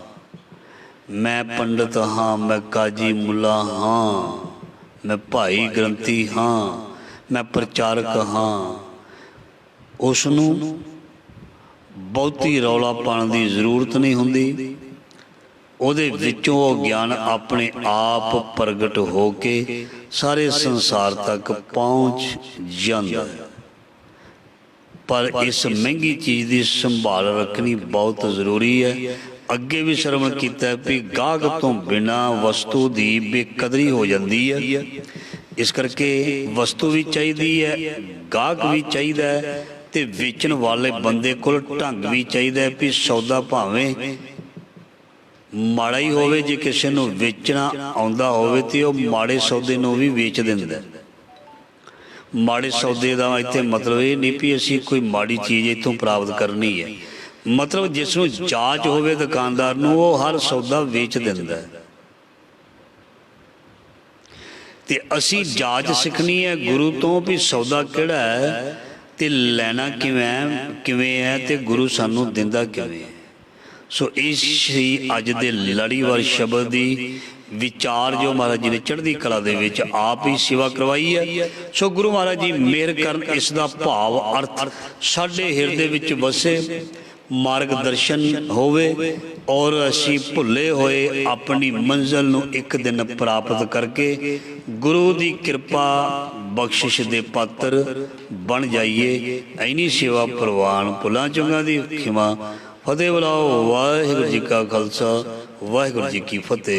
ਮੈਂ ਪੰਡਤ ਹਾਂ, ਮੈਂ ਕਾਜੀ ਮੁੱਲਾ ਹਾਂ, ਮੈਂ ਭਾਈ ਗ੍ਰੰਥੀ ਹਾਂ, ਮੈਂ ਪ੍ਰਚਾਰਕ ਹਾਂ। ਉਸ ਨੂੰ ਬਹੁਤੀ ਰੌਲਾ ਪਾਉਣ ਦੀ ਜ਼ਰੂਰਤ ਨਹੀਂ ਹੁੰਦੀ। ਉਹਦੇ ਵਿੱਚੋਂ ਉਹ ਗਿਆਨ ਆਪਣੇ ਆਪ ਪ੍ਰਗਟ ਹੋ ਕੇ ਸਾਰੇ ਸੰਸਾਰ ਤੱਕ ਪਹੁੰਚ ਜਾਂਦਾ। ਪਰ ਇਸ ਮਹਿੰਗੀ ਚੀਜ਼ ਦੀ ਸੰਭਾਲ ਰੱਖਣੀ ਬਹੁਤ ਜ਼ਰੂਰੀ ਹੈ। ਅੱਗੇ ਵੀ ਸ਼ਰਵਣ ਕੀਤਾ ਵੀ ਗਾਹਕ ਤੋਂ ਬਿਨਾਂ ਵਸਤੂ ਦੀ ਬੇਕਦਰੀ ਹੋ ਜਾਂਦੀ ਹੈ। ਇਸ ਕਰਕੇ ਵਸਤੂ ਵੀ ਚਾਹੀਦੀ ਹੈ, ਗਾਹਕ ਵੀ ਚਾਹੀਦਾ ਹੈ, ਤੇ ਵੇਚਣ ਵਾਲੇ ਬੰਦੇ ਕੋਲ ਢੰਗ ਵੀ ਚਾਹੀਦਾ ਹੈ ਵੀ ਸੌਦਾ ਭਾਵੇਂ ਮਾੜਾ ਹੀ ਹੋਵੇ, ਜੇ ਕਿਸੇ ਨੂੰ ਵੇਚਣਾ ਆਉਂਦਾ ਹੋਵੇ ਤੇ ਉਹ ਮਾੜੇ ਸੌਦੇ ਨੂੰ ਵੀ ਵੇਚ ਦਿੰਦਾ। ਮਾੜੇ ਸੌਦੇ ਦਾ ਇੱਥੇ ਮਤਲਬ ਇਹ ਨਹੀਂ ਵੀ ਅਸੀਂ ਕੋਈ ਮਾੜੀ ਚੀਜ਼ ਇੱਥੋਂ ਪ੍ਰਾਪਤ ਕਰਨੀ ਹੈ, ਮਤਲਬ ਜਿਸ ਨੂੰ ਜਾਂਚ ਹੋਵੇ ਦੁਕਾਨਦਾਰ ਨੂੰ, ਉਹ ਹਰ ਸੌਦਾ ਵੇਚ ਦਿੰਦਾ। ਤੇ ਅਸੀਂ ਜਾਂਚ ਸਿੱਖਣੀ ਹੈ ਗੁਰੂ ਤੋਂ ਵੀ ਸੌਦਾ ਕਿਹੜਾ ਹੈ ਤੇ ਲੈਣਾ ਕਿਵੇਂ ਹੈ ਤੇ ਗੁਰੂ ਸਾਨੂੰ ਦਿੰਦਾ ਕਿਵੇਂ। ਸੋ ਇਸ ਹੀ ਅੱਜ ਦੇ ਲੜੀਵਾਰ ਸ਼ਬਦ ਦੀ ਵਿਚਾਰ ਜੋ ਮਹਾਰਾਜ ਜੀ ਨੇ ਚੜ੍ਹਦੀ ਕਲਾ ਦੇ ਵਿੱਚ ਆਪ ਹੀ ਸੇਵਾ ਕਰਵਾਈ ਹੈ। ਸੋ ਗੁਰੂ ਮਹਾਰਾਜ ਜੀ ਮਿਹਰ ਕਰਨ, ਇਸ ਦਾ ਭਾਵ ਅਰਥ ਸਾਡੇ ਹਿਰਦੇ ਵਿੱਚ ਵਸੇ, ਮਾਰਗ ਦਰਸ਼ਨ ਹੋਵੇ ਔਰ ਅਸੀਂ ਭੁੱਲੇ ਹੋਏ ਆਪਣੀ ਮੰਜ਼ਿਲ ਨੂੰ ਇੱਕ ਦਿਨ ਪ੍ਰਾਪਤ ਕਰਕੇ ਗੁਰੂ ਦੀ ਕਿਰਪਾ ਬਖਸ਼ਿਸ਼ ਦੇ ਪਾਤਰ ਬਣ ਜਾਈਏ। ਐਨੀ ਸੇਵਾ ਪ੍ਰਵਾਨ, ਭੁੱਲਾਂ ਚੁੰਗਾਂ ਦੀ ਖਿਮਾ। ਫਤਿਹ ਬੁਲਾਓ। ਵਾਹਿਗੁਰੂ ਜੀ ਕਾ ਖਾਲਸਾ, ਵਾਹਿਗੁਰੂ ਜੀ ਕੀ ਫਤਿਹ।